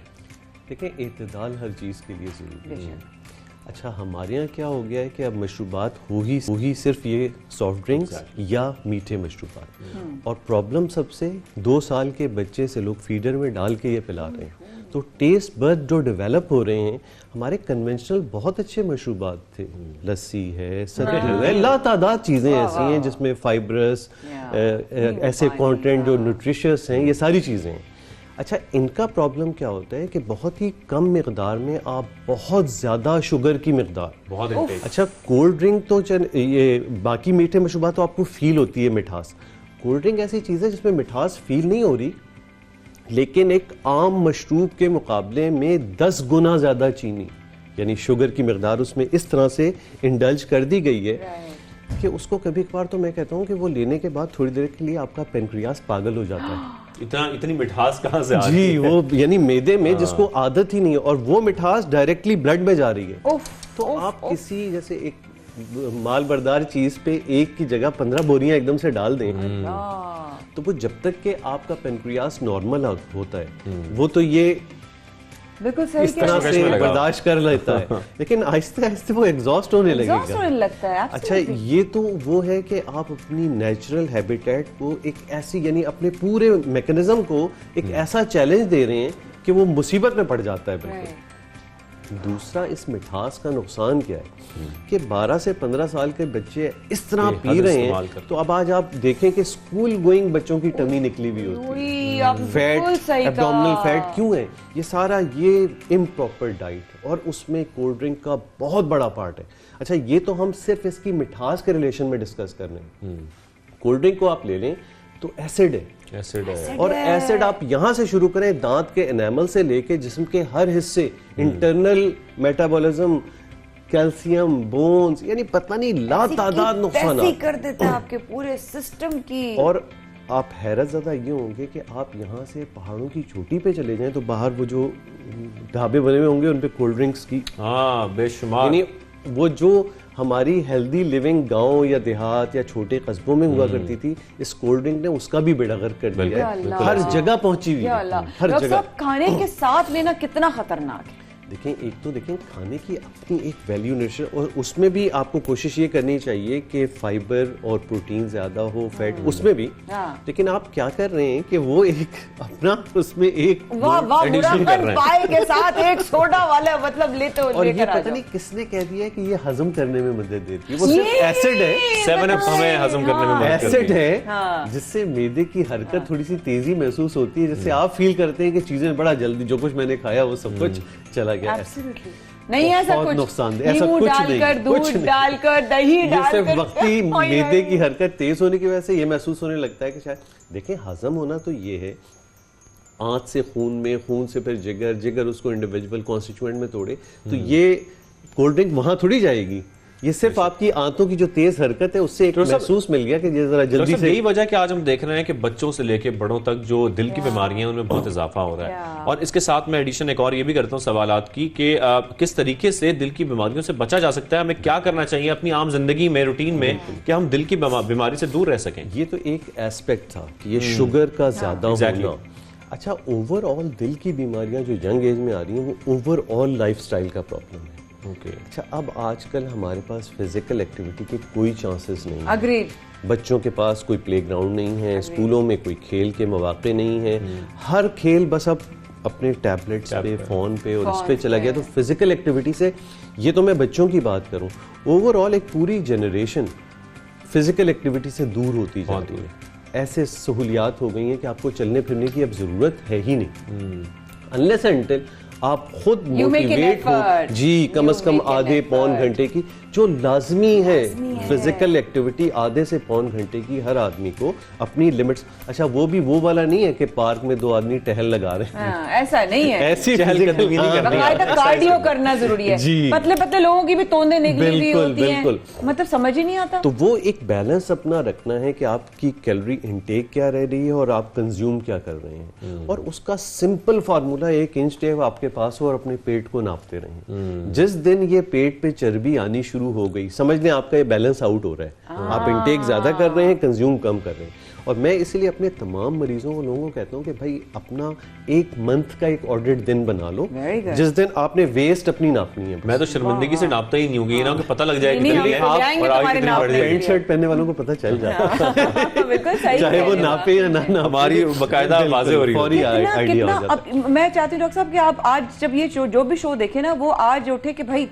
देखिए, इत्तेदाल हर चीज़ के लिए ज़रूरी है। अच्छा, हमारे यहाँ क्या हो गया है कि अब मशरूबात हो ही सिर्फ ये सॉफ्ट ड्रिंक्स या मीठे मशरूबात, और प्रॉब्लम सबसे 2 साल के बच्चे से लोग फीडर में डाल के ये पिला रहे हैं। तो टेस्ट बड जो डेवलप हो रहे हैं, हमारे कन्वेंशनल बहुत अच्छे मशरूबात थे, लस्सी है, सत्तू है, लातादाद चीज़ें ऐसी हैं जिसमें फाइब्रस ऐसे कंटेंट जो न्यूट्रिशियस हैं, ये सारी चीज़ें हैं। अच्छा, इनका प्रॉब्लम क्या होता है कि बहुत ही कम मिकदार में आप बहुत ज़्यादा शुगर की मिकदार, बहुत अच्छा, कोल्ड ड्रिंक तो ये बाकी मीठे मशरूबात तो आपको फील होती है मिठास, कोल्ड ड्रिंक ऐसी चीज़ है जिसमें मिठास फील नहीं हो रही, लेकिन एक आम मशरूब के मुकाबले में 10 गुना ज़्यादा चीनी यानी शुगर की मिकदार उसमें इस तरह से इंडल्ज कर दी गई है कि उसको कभी कभार तो मैं कहता हूँ कि वो लेने के बाद थोड़ी देर के लिए आपका पेनक्रियास पागल हो जाता है। इतनी मिठास कहाँ से आ रही जी, है? वो यानी मैदे में जिसको आदत ही नहीं है, और वो मिठास डायरेक्टली ब्लड में जा रही है। तो आप किसी जैसे एक माल बरदार चीज पे एक की जगह 15 बोरियां एकदम से डाल दें, तो वो जब तक कि आपका पेनक्रियास नॉर्मल होता है, वो तो ये बिल्कुल सही इस तरह से बर्दाश्त कर लेता है, लेकिन आहिस्ते आहिस्ते वो एग्जॉस्ट होने लगता है। अच्छा, ये तो वो है कि आप अपनी नेचुरल हैबिटेट को एक ऐसी, यानी अपने पूरे मैकेनिज्म को एक ऐसा चैलेंज दे रहे हैं कि वो मुसीबत में पड़ जाता है। बिल्कुल। दूसरा, इस मिठास का नुकसान क्या है कि 12 से 15 साल के बच्चे इस तरह पी रहे हैं, तो अब आज आप देखें कि स्कूल गोइंग बच्चों की टमी निकली हुई होती है, फैट, एब्डोमिनल फैट क्यों है? ये सारा ये इम्प्रॉपर डाइट, और उसमें कोल्ड ड्रिंक का बहुत बड़ा पार्ट है। अच्छा, ये तो हम सिर्फ इसकी मिठास के रिलेशन में डिस्कस कर रहे हैं। कोल्ड ड्रिंक को आप ले लें तो एसिड है, और एसिड आप यहाँ से शुरू करें, दांत के एनामल से लेके जिस्म के हर हिस्से, इंटरनल मेटाबॉलिज्म, कैल्शियम, बोन्स, यानी पता नहीं लातादाद नुकसान कर देता है आपके पूरे सिस्टम की। और आप हैरत ज़्यादा ये होंगे कि आप यहाँ से पहाड़ों की चोटी पे चले जाएं तो बाहर वो जो ढाबे बने हुए होंगे उन पे कोल्ड ड्रिंक्स की बेशुमार, यानी वो जो हमारी हेल्दी लिविंग गांव या देहात या छोटे कस्बों में हुआ करती थी, इस कोल्ड ड्रिंक ने उसका भी बेड़ा गर्क कर दिया है। हर जगह पहुंची हुई है, हर जगह। खाने के साथ लेना कितना खतरनाक है। देखें, एक तो देखें खाने की अपनी एक वैल्यू न्यूट्रिशन, और उसमें भी आपको कोशिश ये करनी चाहिए कि फाइबर और प्रोटीन ज्यादा हो, फैट उसमें भी, लेकिन आप क्या कर रहे हैं कि वो एक अपना उसमें एक एडिशन कर रहे हैं, पाई के साथ एक सोडा वाला मतलब लेते हो, और ये पता नहीं किसने कह दिया है कि ये हजम करने में मदद देती है। वो सिर्फ एसिड है, 7 अप हमें हजम करने में मदद करती है। एसिड है जिससे मैदे की हरकत थोड़ी सी तेजी महसूस होती है, जिससे आप फील करते हैं कि चीजें बड़ा जल्दी, जो कुछ मैंने खाया वो सब कुछ चला गया। नहीं, ऐसा कुछ नुकसानदेह, ऐसा कुछ नहीं, दूध डालकर, दही डालकर, सिर्फ वक्ती मैदे की हरकत तेज होने की वजह से ये महसूस होने लगता है कि शायद, देखें, हजम होना तो ये है, आंत से खून में, खून से फिर जिगर, जिगर उसको इंडिविजुअल कॉन्स्टिट्यूएंट में तोड़े, तो ये कोल्ड ड्रिंक वहां थोड़ी जाएगी। ये सिर्फ आपकी आंतों की जो तेज हरकत है उससे एक महसूस मिल गया कि ये जरा जल्दी से। यही वजह कि आज हम देख रहे हैं कि बच्चों से लेके बड़ों तक जो दिल की बीमारियां हैं उनमें बहुत इजाफा हो रहा है। और इसके साथ मैं एडिशन एक और ये भी करता हूँ सवालात की कि किस तरीके से दिल की बीमारियों से बचा जा सकता है, हमें क्या करना चाहिए अपनी आम जिंदगी में, रूटीन में, कि हम दिल की बीमारी से दूर रह सकें। ये तो एक एस्पेक्ट था कि ये शुगर का ज्यादा होना। अच्छा, ओवरऑल दिल की बीमारियां जो यंग एज में आ रही हैं वो ओवरऑल लाइफस्टाइल का प्रॉब्लम है। अच्छा, अब आजकल हमारे पास फिजिकल एक्टिविटी के कोई चांसेस नहीं है। Agreed। बच्चों के पास कोई प्लेग्राउंड नहीं है, स्कूलों में कोई खेल के मौके नहीं है, हर खेल बस अब अपने टैबलेट्स पे, फोन पे और इस पे चला गया। तो फिजिकल एक्टिविटी से, ये तो मैं बच्चों की बात करूं, ओवरऑल एक पूरी जनरेशन फिजिकल एक्टिविटी से दूर होती जा रही है। ऐसे सहूलियात हो गई हैं कि आपको चलने फिरने की अब जरूरत है ही नहीं, अनलेस एंड अनटिल आप खुद मोटिवेट हो। जी, कम से कम आधे पौन घंटे की जो लाजमी है फिजिकल एक्टिविटी, आधे से पौन घंटे की हर आदमी को अपनी लिमिट्स। अच्छा, वो भी वो वाला नहीं है कि पार्क में 2 आदमी टहल लगा रहे हैं, ऐसा नहीं है। ऐसी चहलकदमी नहीं करनी है, कार्डियो करना जरूरी है। पतले पतले लोगों की भी तोंदें निकली हुई होती हैं, मतलब समझ ही नहीं आता। तो वो एक बैलेंस अपना रखना है कि आपकी कैलोरी इनटेक क्या रह रही है और आप कंज्यूम क्या कर रहे हैं, और उसका सिंपल फार्मूला 1 इंच टेप आपके आपके पास हो और अपने पेट को नापते रहें। जिस दिन ये पेट पे चर्बी आनी शुरू हो गई, समझ लें आपका ये बैलेंस आउट हो रहा है, आप इंटेक ज्यादा कर रहे हैं, कंज्यूम कम कर रहे हैं। और मैं इसीलिए अपने तमाम मरीजों को, लोगों को कहता हूँ कि भाई अपना एक मंथ का एक ऑडिट दिन बना लो, जिस दिन आपने वेस्ट अपनी नापनी है। मैं तो शर्मिंदगी से नापता ही नहीं हूँ, ये ना कि पता लग जाए पैंट शर्ट पहनने वालों को पता चल जाता है, चाहे वो नापे या ना नापे, हमारी बाकायदा वाज़ेह हो रही है। मैं चाहती हूँ डॉक्टर साहब कि आप आज जब ये जो भी शो देखे ना, वो आज उठे कि भाई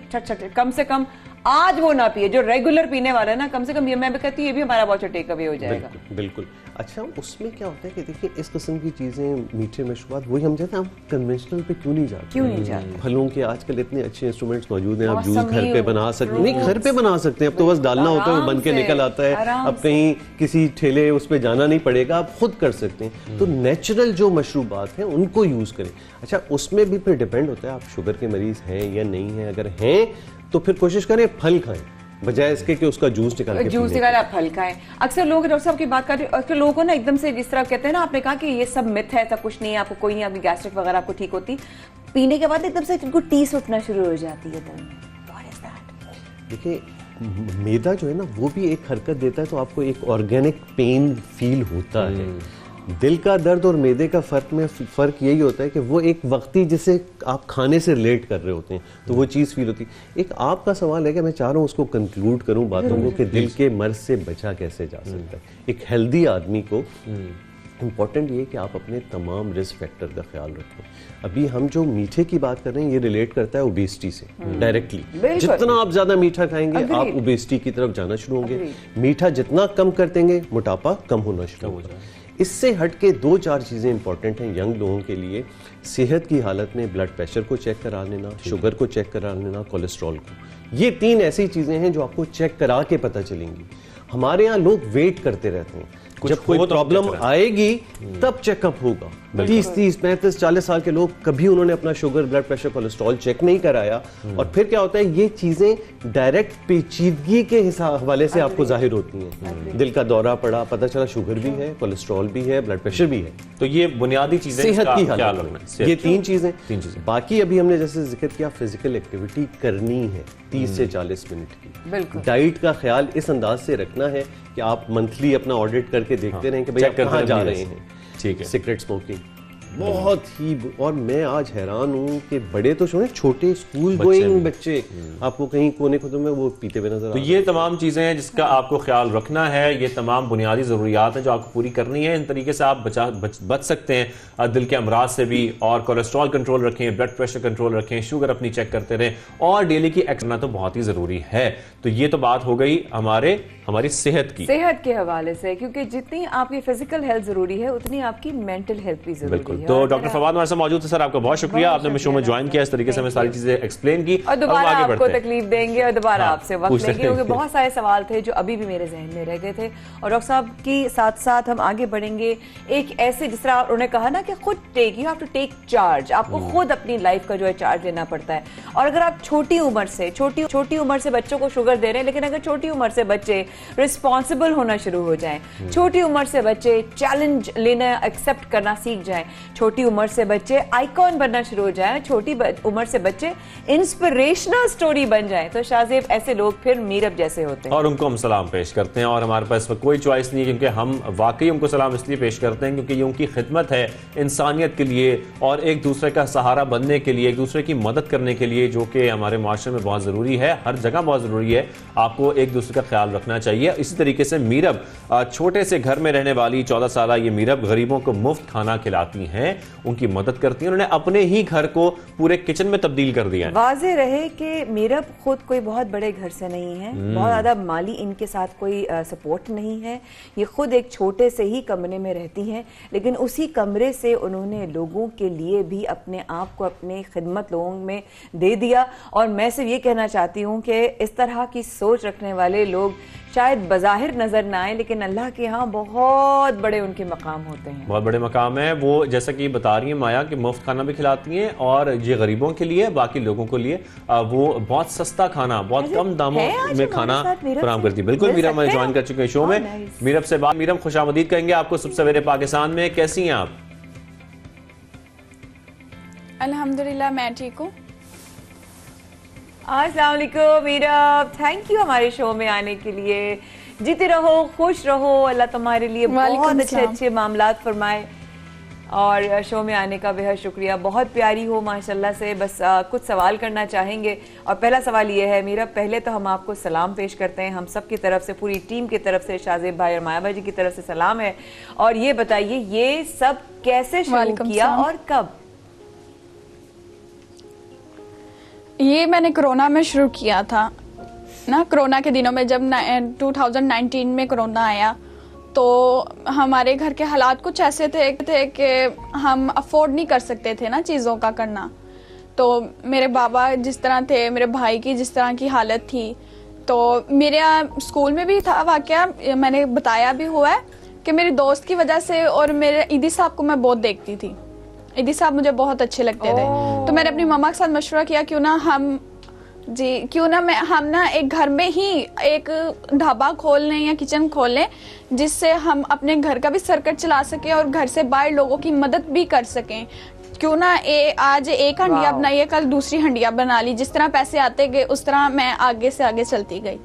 कम से कम आज वो ना पिए, जो रेगुलर पीने वाला है ना, कम से कम ये मैं भी कहती हूँ, ये भी हमारा वाचर टेक अवे हो जाएगा। बिल्कुल। अच्छा, उसमें क्या होता है कि देखिए इस किस्म की चीजें, मीठे मशरूबात, वही हम कहते हैं हम कन्वेंशनल पे क्यों नहीं जाते। फलों के आजकल इतने अच्छे इंस्ट्रूमेंट्स मौजूद हैं, आप जूस घर पे बना सकते हैं, नहीं घर पे बना सकते हैं, अब तो बस डालना होता है, वो बन के निकल आता है, अब कहीं किसी ठेले उस पर जाना नहीं पड़ेगा, आप खुद कर सकते हैं। तो नेचुरल जो मशरूबात हैं उनको यूज करें। अच्छा, उसमें भी फिर डिपेंड होता है आप शुगर के मरीज हैं या नहीं है। अगर हैं तो फिर कोशिश करें फल खाएं, बजाय इसके कि उसका जूस निकाल आप फल खाएं। अक्सर लोग डॉक्टर साहब की बात कर रहे हैं, लोगों को ना एकदम से जिस तरह कहते हैं ना, आपने कहा कि ये सब मिथ है, ऐसा कुछ नहीं है, आपको कोई नहीं, आपकी गैस्ट्रिक वगैरह आपको ठीक होती, पीने के बाद एकदम से इनको टीस उठना शुरू हो जाती है दिल में। देखिए मैदा जो है ना, वो भी एक हरकत देता है, तो आपको एक ऑर्गेनिक पेन फील होता है। दिल का दर्द और मैदे का फर्क यही होता है कि वो एक वक्ती जिसे आप खाने से रिलेट कर रहे होते हैं, तो वो चीज़ फील होती है। एक आपका सवाल है कि मैं चाह रहा हूँ उसको कंक्लूड करूँ बातों को, कि दिल के मर्ज से बचा कैसे जा सकता है। एक हेल्दी आदमी को इम्पॉर्टेंट ये कि आप अपने तमाम रिस्क फैक्टर का ख्याल रखें। अभी हम जो मीठे की बात कर रहे हैं, ये रिलेट करता है ओबेसिटी से डायरेक्टली। जितना आप ज्यादा मीठा खाएंगे, आप ओबेसिटी की तरफ जाना शुरू होंगे। मीठा जितना कम कर देंगे, मोटापा कम होना शुरू होगा। इससे हट के 2-4 चीज़ें इंपॉर्टेंट हैं यंग लोगों के लिए। सेहत की हालत में ब्लड प्रेशर को चेक करा लेना, शुगर को चेक करा लेना, कोलेस्ट्रॉल को। ये 3 ऐसी चीज़ें हैं जो आपको चेक करा के पता चलेंगी। हमारे यहाँ लोग वेट करते रहते हैं, जब कोई प्रॉब्लम आएगी तब चेकअप होगा। 30, 35, 40 साल के लोग, कभी उन्होंने अपना sugar, blood pressure, cholesterol check नहीं कराया। और फिर क्या होता है, ये चीजें डायरेक्ट पेचीदगी के हवाले से आपको जाहिर होती हैं। दिल का दौरा पड़ा, पता चला शुगर भी है, कोलेस्ट्रॉल भी है, ब्लड प्रेशर भी है। तो ये बुनियादी चीजें, सेहत की हालत, ये 3 चीजें। बाकी अभी हमने जैसे जिक्र किया, फिजिकल एक्टिविटी करनी है 30 से 40 मिनट की। डाइट का ख्याल इस अंदाज से रखना है कि आप मंथली अपना ऑडिट करके देखते रहें कि भाई आप कहाँ जा रहे हैं। ठीक है। सिगरेट स्मोकिंग बहुत ही, और मैं आज हैरान हूँ कि बड़े तो छोटे स्कूल गोइंग बच्चे आपको कहीं कोने खुदों में वो पीते हुए नजर। तो ये तमाम चीजें हैं जिसका आपको ख्याल रखना है। ये तमाम बुनियादी जरूरियात हैं जो आपको पूरी करनी है। इन तरीके से आप बच सकते हैं दिल के अमराज से भी। और कोलेस्ट्रॉल कंट्रोल रखें, ब्लड प्रेशर कंट्रोल रखें, शुगर अपनी चेक करते रहें, और डेली की एक्सरसाइज तो बहुत ही जरूरी है। तो ये तो बात हो गई हमारी सेहत के हवाले से, क्योंकि जितनी आपकी फिजिकल हेल्थ जरूरी है, उतनी आपकी मेंटल हेल्थ भी जरूरी है। तो डॉक्टर फवाद हमारे साथ मौजूद थे। सर, आपका बहुत शुक्रिया, आपने शो में ज्वाइन किया, इस तरीके से हमें सारी चीजें एक्सप्लेन की। और दोबारा आपको तकलीफ देंगे और दोबारा आपसे वक्त लेंगे, क्योंकि बहुत सारे सवाल थे जो अभी भी मेरे जहन में रह गए थे। और डॉक्टर साहब की साथ साथ हम आगे बढ़ेंगे एक ऐसे, जिस तरह उन्होंने कहा ना कि खुद you have to take charge. आपको खुद अपनी लाइफ का जो है चार्ज लेना पड़ता है। और अगर आप छोटी उम्र से बच्चों को शुगर दे रहे हैं, लेकिन अगर छोटी उम्र से बच्चे रिस्पॉन्सिबल होना शुरू हो जाएं, छोटी उम्र से बच्चे चैलेंज लेना, एक्सेप्ट करना सीख जाएं, छोटी उम्र से बच्चे आइकॉन बनना शुरू हो जाएं, छोटी उम्र से बच्चे इंस्पिरेशनल स्टोरी बन जाएं, तो शाहजेब ऐसे लोग फिर मीरब जैसे होते हैं। और उनको हम सलाम पेश करते हैं। और हमारे पास कोई चॉइस नहीं है, क्योंकि हम वाकई उनको सलाम इसलिए पेश करते हैं क्योंकि ये उनकी खिदमत है इंसानियत के लिए, और एक दूसरे का सहारा बनने के लिए, एक दूसरे की मदद करने के लिए, जो कि हमारे माशरे में बहुत ज़रूरी है, हर जगह बहुत ज़रूरी है। आपको एक दूसरे का ख्याल रखना चाहिए। इसी तरीके से मीरब, छोटे से घर में रहने वाली 14 साल ये मीरब गरीबों को मुफ्त खाना खिलाती हैं, उनकी मदद करती हैं। उन्होंने अपने ही घर को पूरे किचन में तब्दील कर दिया है। वाज़ेह रहे कि मीरब खुद कोई बहुत बड़े घर से नहीं है, बहुत ज्यादा माली इनके साथ कोई सपोर्ट नहीं है। ये खुद एक छोटे से ही कमरे में रहती हैं, लेकिन उसी कमरे से उन्होंने लोगों के लिए भी अपने आप को, अपने खिदमत लोगों में दे दिया। और मैं सिर्फ ये कहना चाहती हूँ कि इस तरह की सोच रखने वाले लोग शायद बज़ाहिर नजर ना आए, लेकिन अल्लाह के यहाँ बहुत बड़े उनके मकाम होते हैं, बहुत बड़े मकाम है। वो जैसा कि बता रही है माया कि मुफ्त खाना भी खिलाती हैं, और ये गरीबों के लिए, बाकी लोगों के लिए वो बहुत सस्ता खाना, बहुत कम दामों में खाना फराहम करती है। बिल्कुल, मीरब हमारे ज्वाइन कर चुके हैं शो में। मीरब से बात, मीरब खुशामदीद कहेंगे आपको सब सवेरे पाकिस्तान में। कैसी हैं आप? अल्हम्दुलिल्लाह मैं ठीक हूँ। अस्सलाम वालेकुम मीरा, थैंक यू हमारे शो में आने के लिए। जीते रहो, खुश रहो, अल्लाह तुम्हारे लिए बहुत अच्छे अच्छे मामलात फरमाए और शो में आने का बेहद शुक्रिया। बहुत प्यारी हो माशाल्लाह से। बस कुछ सवाल करना चाहेंगे और पहला सवाल ये है मीरा, पहले तो हम आपको सलाम पेश करते हैं, हम सब की तरफ से, पूरी टीम की तरफ से, शाज़ेब भाई और माया भाई जी की तरफ से सलाम है। और ये बताइए ये सब कैसे शुरू किया और कब? ये मैंने कोरोना में शुरू किया था ना, कोरोना के दिनों में, जब 2019 में कोरोना आया तो हमारे घर के हालात कुछ ऐसे थे कि हम अफोर्ड नहीं कर सकते थे ना चीज़ों का करना। तो मेरे बाबा जिस तरह थे, मेरे भाई की जिस तरह की हालत थी, तो मेरे स्कूल में भी था वाकया, मैंने बताया भी हुआ है कि मेरी दोस्त की वजह से, और मेरे ईदी साहब को मैं बहुत देखती थी, ईदी साहब मुझे बहुत अच्छे लगते थे। तो मैंने अपनी मम्मा के साथ मशवरा किया क्यों ना हम एक घर में ही एक ढाबा खोल लें या किचन खोल लें, जिससे हम अपने घर का भी सर्कट चला सकें और घर से बाहर लोगों की मदद भी कर सकें। क्यों ना आज एक हंडिया बनाइए, कल दूसरी हंडिया बना ली, जिस तरह पैसे आते गए उस तरह मैं आगे से आगे चलती गई।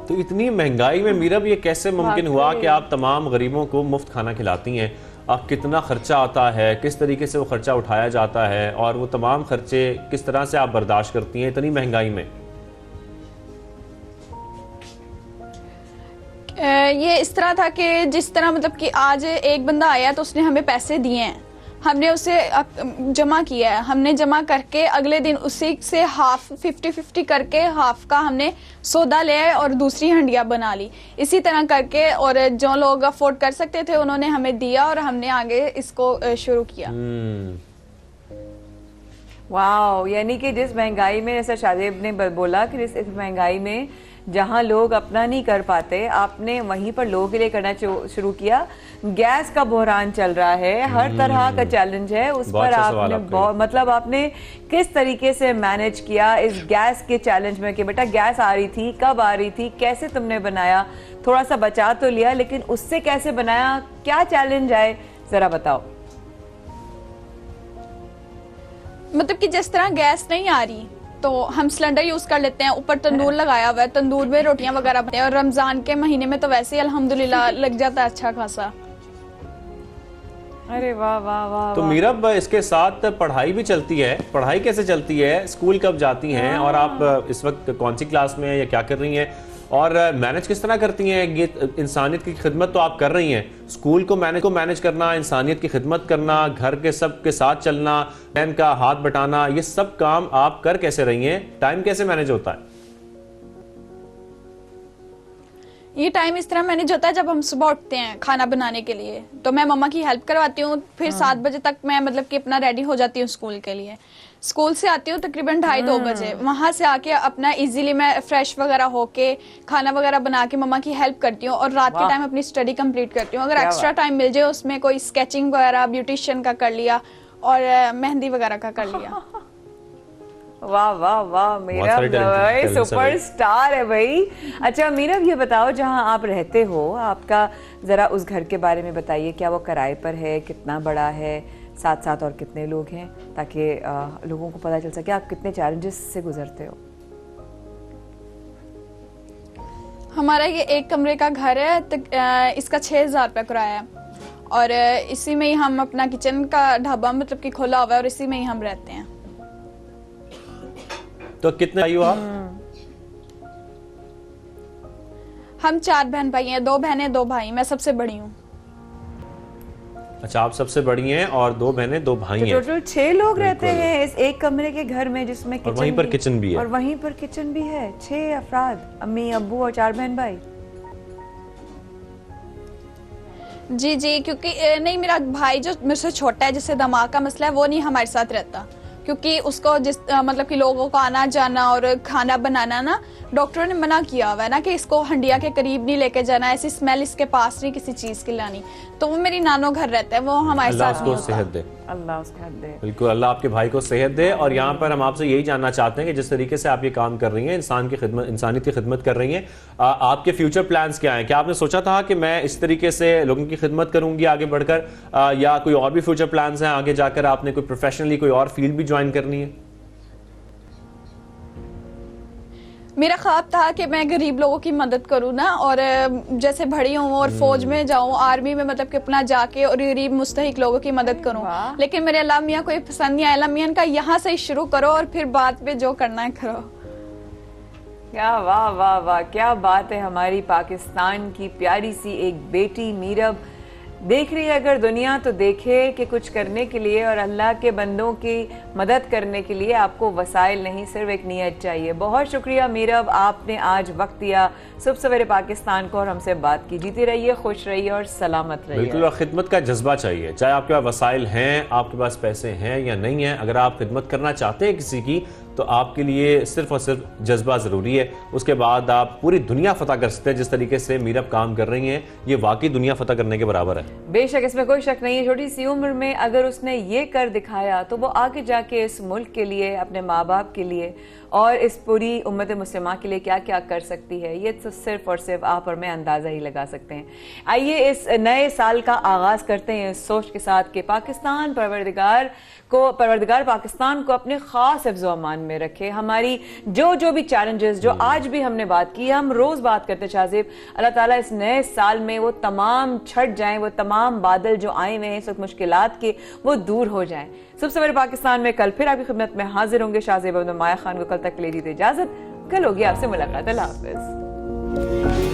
तो इतनी महंगाई में मीरा ये कैसे मुमकिन हुआ कि आप तमाम गरीबों को मुफ्त खाना खिलाती हैं? अब कितना खर्चा आता है, किस तरीके से वो खर्चा उठाया जाता है और वो तमाम खर्चे किस तरह से आप बर्दाश्त करती हैं इतनी महंगाई में? ये इस तरह था कि जिस तरह मतलब कि आज एक बंदा आया तो उसने हमें पैसे दिए हैं, हमने उसे जमा किया है, हमने जमा करके अगले दिन उसी से हाफ 50-50 करके हाफ का हमने सौदा लिया और दूसरी हंडिया बना ली। इसी तरह करके, और जो लोग अफोर्ड कर सकते थे उन्होंने हमें दिया और हमने आगे इसको शुरू किया। वाह, यानी कि जिस महंगाई में, जैसा शाज़ेब ने बोला कि इस महंगाई में जहां लोग अपना नहीं कर पाते, आपने वहीं पर लोगों के लिए करना शुरू किया। गैस का बहरान चल रहा है, हर तरह का चैलेंज है, उस पर आपने मतलब आपने किस तरीके से मैनेज किया इस गैस के चैलेंज में कि बेटा गैस आ रही थी, कब आ रही थी, कैसे तुमने बनाया? थोड़ा सा बचा तो लिया, लेकिन उससे कैसे बनाया, क्या चैलेंज आए, जरा बताओ। मतलब कि जिस तरह गैस नहीं आ रही तो हम सिलेंडर यूज कर लेते हैं, ऊपर तंदूर लगाया हुआ है, तंदूर में रोटियां वगैरह बनती हैं, और रमजान के महीने में तो वैसे ही अल्हम्दुलिल्लाह लग जाता है अच्छा खासा। अरे वाह वाह वाह। तो मीरा इसके साथ पढ़ाई भी चलती है, पढ़ाई कैसे चलती है? स्कूल कब जाती हैं और आप इस वक्त कौन सी क्लास में हैं या क्या कर रही हैं और मैनेज किस तरह करती हैं? ये इंसानियत की खिदमत तो आप कर रही हैं, स्कूल को मैनेज करना, इंसानियत की खिदमत करना, घर के सब के साथ चलना, बहन का हाथ बटाना, ये सब काम आप कर कैसे रही हैं? टाइम कैसे मैनेज होता है? ये टाइम इस तरह मैनेज होता है जब हम सुबह उठते हैं खाना बनाने के लिए तो मैं मम्मा की हेल्प करवाती हूँ, फिर 7 बजे तक मैं मतलब कि अपना रेडी हो जाती हूँ स्कूल के लिए। स्कूल से आती हूँ तकरीबन 2:30 बजे, वहाँ से आके अपना इजीली मैं फ्रेश वगैरह होके खाना वगैरह बना के मम्मा की हेल्प करती हूँ और रात के टाइम अपनी स्टडी कंप्लीट करती हूँ। अगर एक्स्ट्रा टाइम मिल जाए उसमें कोई स्केचिंग वगैरह, ब्यूटिशियन का कर लिया और मेहंदी वगैरह का कर लिया। वाह वाह वाह, मेरा भाई सुपरस्टार है भाई। अच्छा मीरा, ये बताओ जहाँ आप रहते हो, आपका जरा उस घर के बारे में बताइए, क्या वो किराए पर है, कितना बड़ा है, साथ साथ और कितने लोग हैं, ताकि लोगों को पता चल सके आप कितने चैलेंजेस से गुजरते हो। हमारा ये 1 कमरे का घर है, इसका 6,000 रुपये किराया है और इसी में ही हम अपना किचन का ढाबा मतलब कि खोला हुआ है और इसी में ही हम रहते हैं। तो कितने भाई हो आप? हम 4 बहन भाई हैं, 2 बहनें 2 भाई, मैं सबसे बड़ी हूँ। अच्छा, आप सबसे बड़ी हैं और 2 बहनें 2 भाई हैं। टोटल 6 लोग रहते हैं इस 1 कमरे के घर में, जिसमें किचन और वहीं पर किचन भी है। और वहीं पर किचन भी है। 6 अफराद, अम्मी अब्बू और 4 बहन भाई। जी जी, क्योंकि नहीं, मेरा भाई जो मेरे से छोटा है, जिससे दिमाग का मसला है, वो नहीं हमारे साथ रहता, क्योंकि उसको जिस मतलब कि लोगों को आना जाना और खाना बनाना ना, डॉक्टरों ने मना किया हुआ है ना कि इसको हंडिया के करीब नहीं लेके जाना, ऐसी स्मेल इसके पास नहीं किसी चीज की लानी। तो वो मेरी नानो घर रहता है, वो हमारे साथ नहीं होता। अल्लाह उसको हद दे। बिल्कुल, अल्लाह आपके भाई को सेहत दे। और यहाँ पर हम आपसे यही जानना चाहते हैं कि जिस तरीके से आप ये काम कर रही हैं, इंसानियत की खिदमत कर रही हैं, आपके फ्यूचर प्लान्स क्या हैं? क्या आपने सोचा था कि मैं इस तरीके से लोगों की खिदमत करूंगी आगे बढ़कर, या कोई और भी फ्यूचर प्लान्स हैं आगे जाकर? आपने कोई प्रोफेशनली कोई और फील्ड भी ज्वाइन करनी है? मेरा ख्वाब था कि मैं गरीब लोगों की मदद करूँ ना, और जैसे बड़ी हूँ और फौज में जाऊँ, आर्मी में, मतलब कि अपना जाके और गरीब मुस्तहिक लोगों की मदद करूँ। लेकिन मेरे अल्लाह मियाँ को पसंद नहीं आया। अल्लाह मियाँ का यहाँ से शुरू करो और फिर बाद में जो करना है करो। क्या वाह वाह वाह, क्या बात है। हमारी पाकिस्तान की प्यारी सी एक बेटी मीरब देख रही है अगर दुनिया, तो देखे कि कुछ करने के लिए और अल्लाह के बंदों की मदद करने के लिए आपको वसाइल नहीं, सिर्फ एक नीयत चाहिए। बहुत शुक्रिया मीरब, आपने आज वक्त दिया सुबह सवेरे पाकिस्तान को और हमसे बात की। जीती रहिए, खुश रहिए और सलामत रहिए। बिल्कुल, और खिदमत का जज्बा चाहिए, चाहे आपके पास वसाइल हैं, आपके पास पैसे हैं या नहीं हैं। अगर आप खिदमत करना चाहते हैं किसी की, तो आपके लिए सिर्फ और सिर्फ जज्बा ज़रूरी है। उसके बाद आप पूरी दुनिया फतह कर सकते हैं। जिस तरीके से मीरब काम कर रही हैं, ये वाकई दुनिया फतह करने के बराबर है। बेशक, इसमें कोई शक नहीं है। छोटी सी उम्र में अगर उसने ये कर दिखाया, तो वो आगे जाके इस मुल्क के लिए, अपने माँ बाप के लिए और इस पूरी उम्मत मुस्लिमा के लिए क्या क्या कर सकती है, ये तो सिर्फ और सिर्फ आप और मैं अंदाज़ा ही लगा सकते हैं। आइए इस नए साल का आगाज़ करते हैं इस सोच के साथ कि पाकिस्तान परवरदिगार पाकिस्तान को अपने ख़ास हिफ्ज़ व अमान में रखे। हमारी जो भी चैलेंजेस, जो आज भी हमने बात की, हम रोज़ बात करते शाहज़ेब, अल्लाह ताला इस नए साल में वो तमाम छट जाएं, वो तमाम बादल जो आए हुए हैं इस वक्त मुश्किलात के, वो दूर हो जाएं। सुबह सवेरे पाकिस्तान में कल फिर आपकी खिदमत में हाजिर होंगे। शाहज़ेब माया खान को कल तक ले दीजिए इजाज़त। कल होगी आपसे मुलाकात। अल्लाह हाफ़िज़।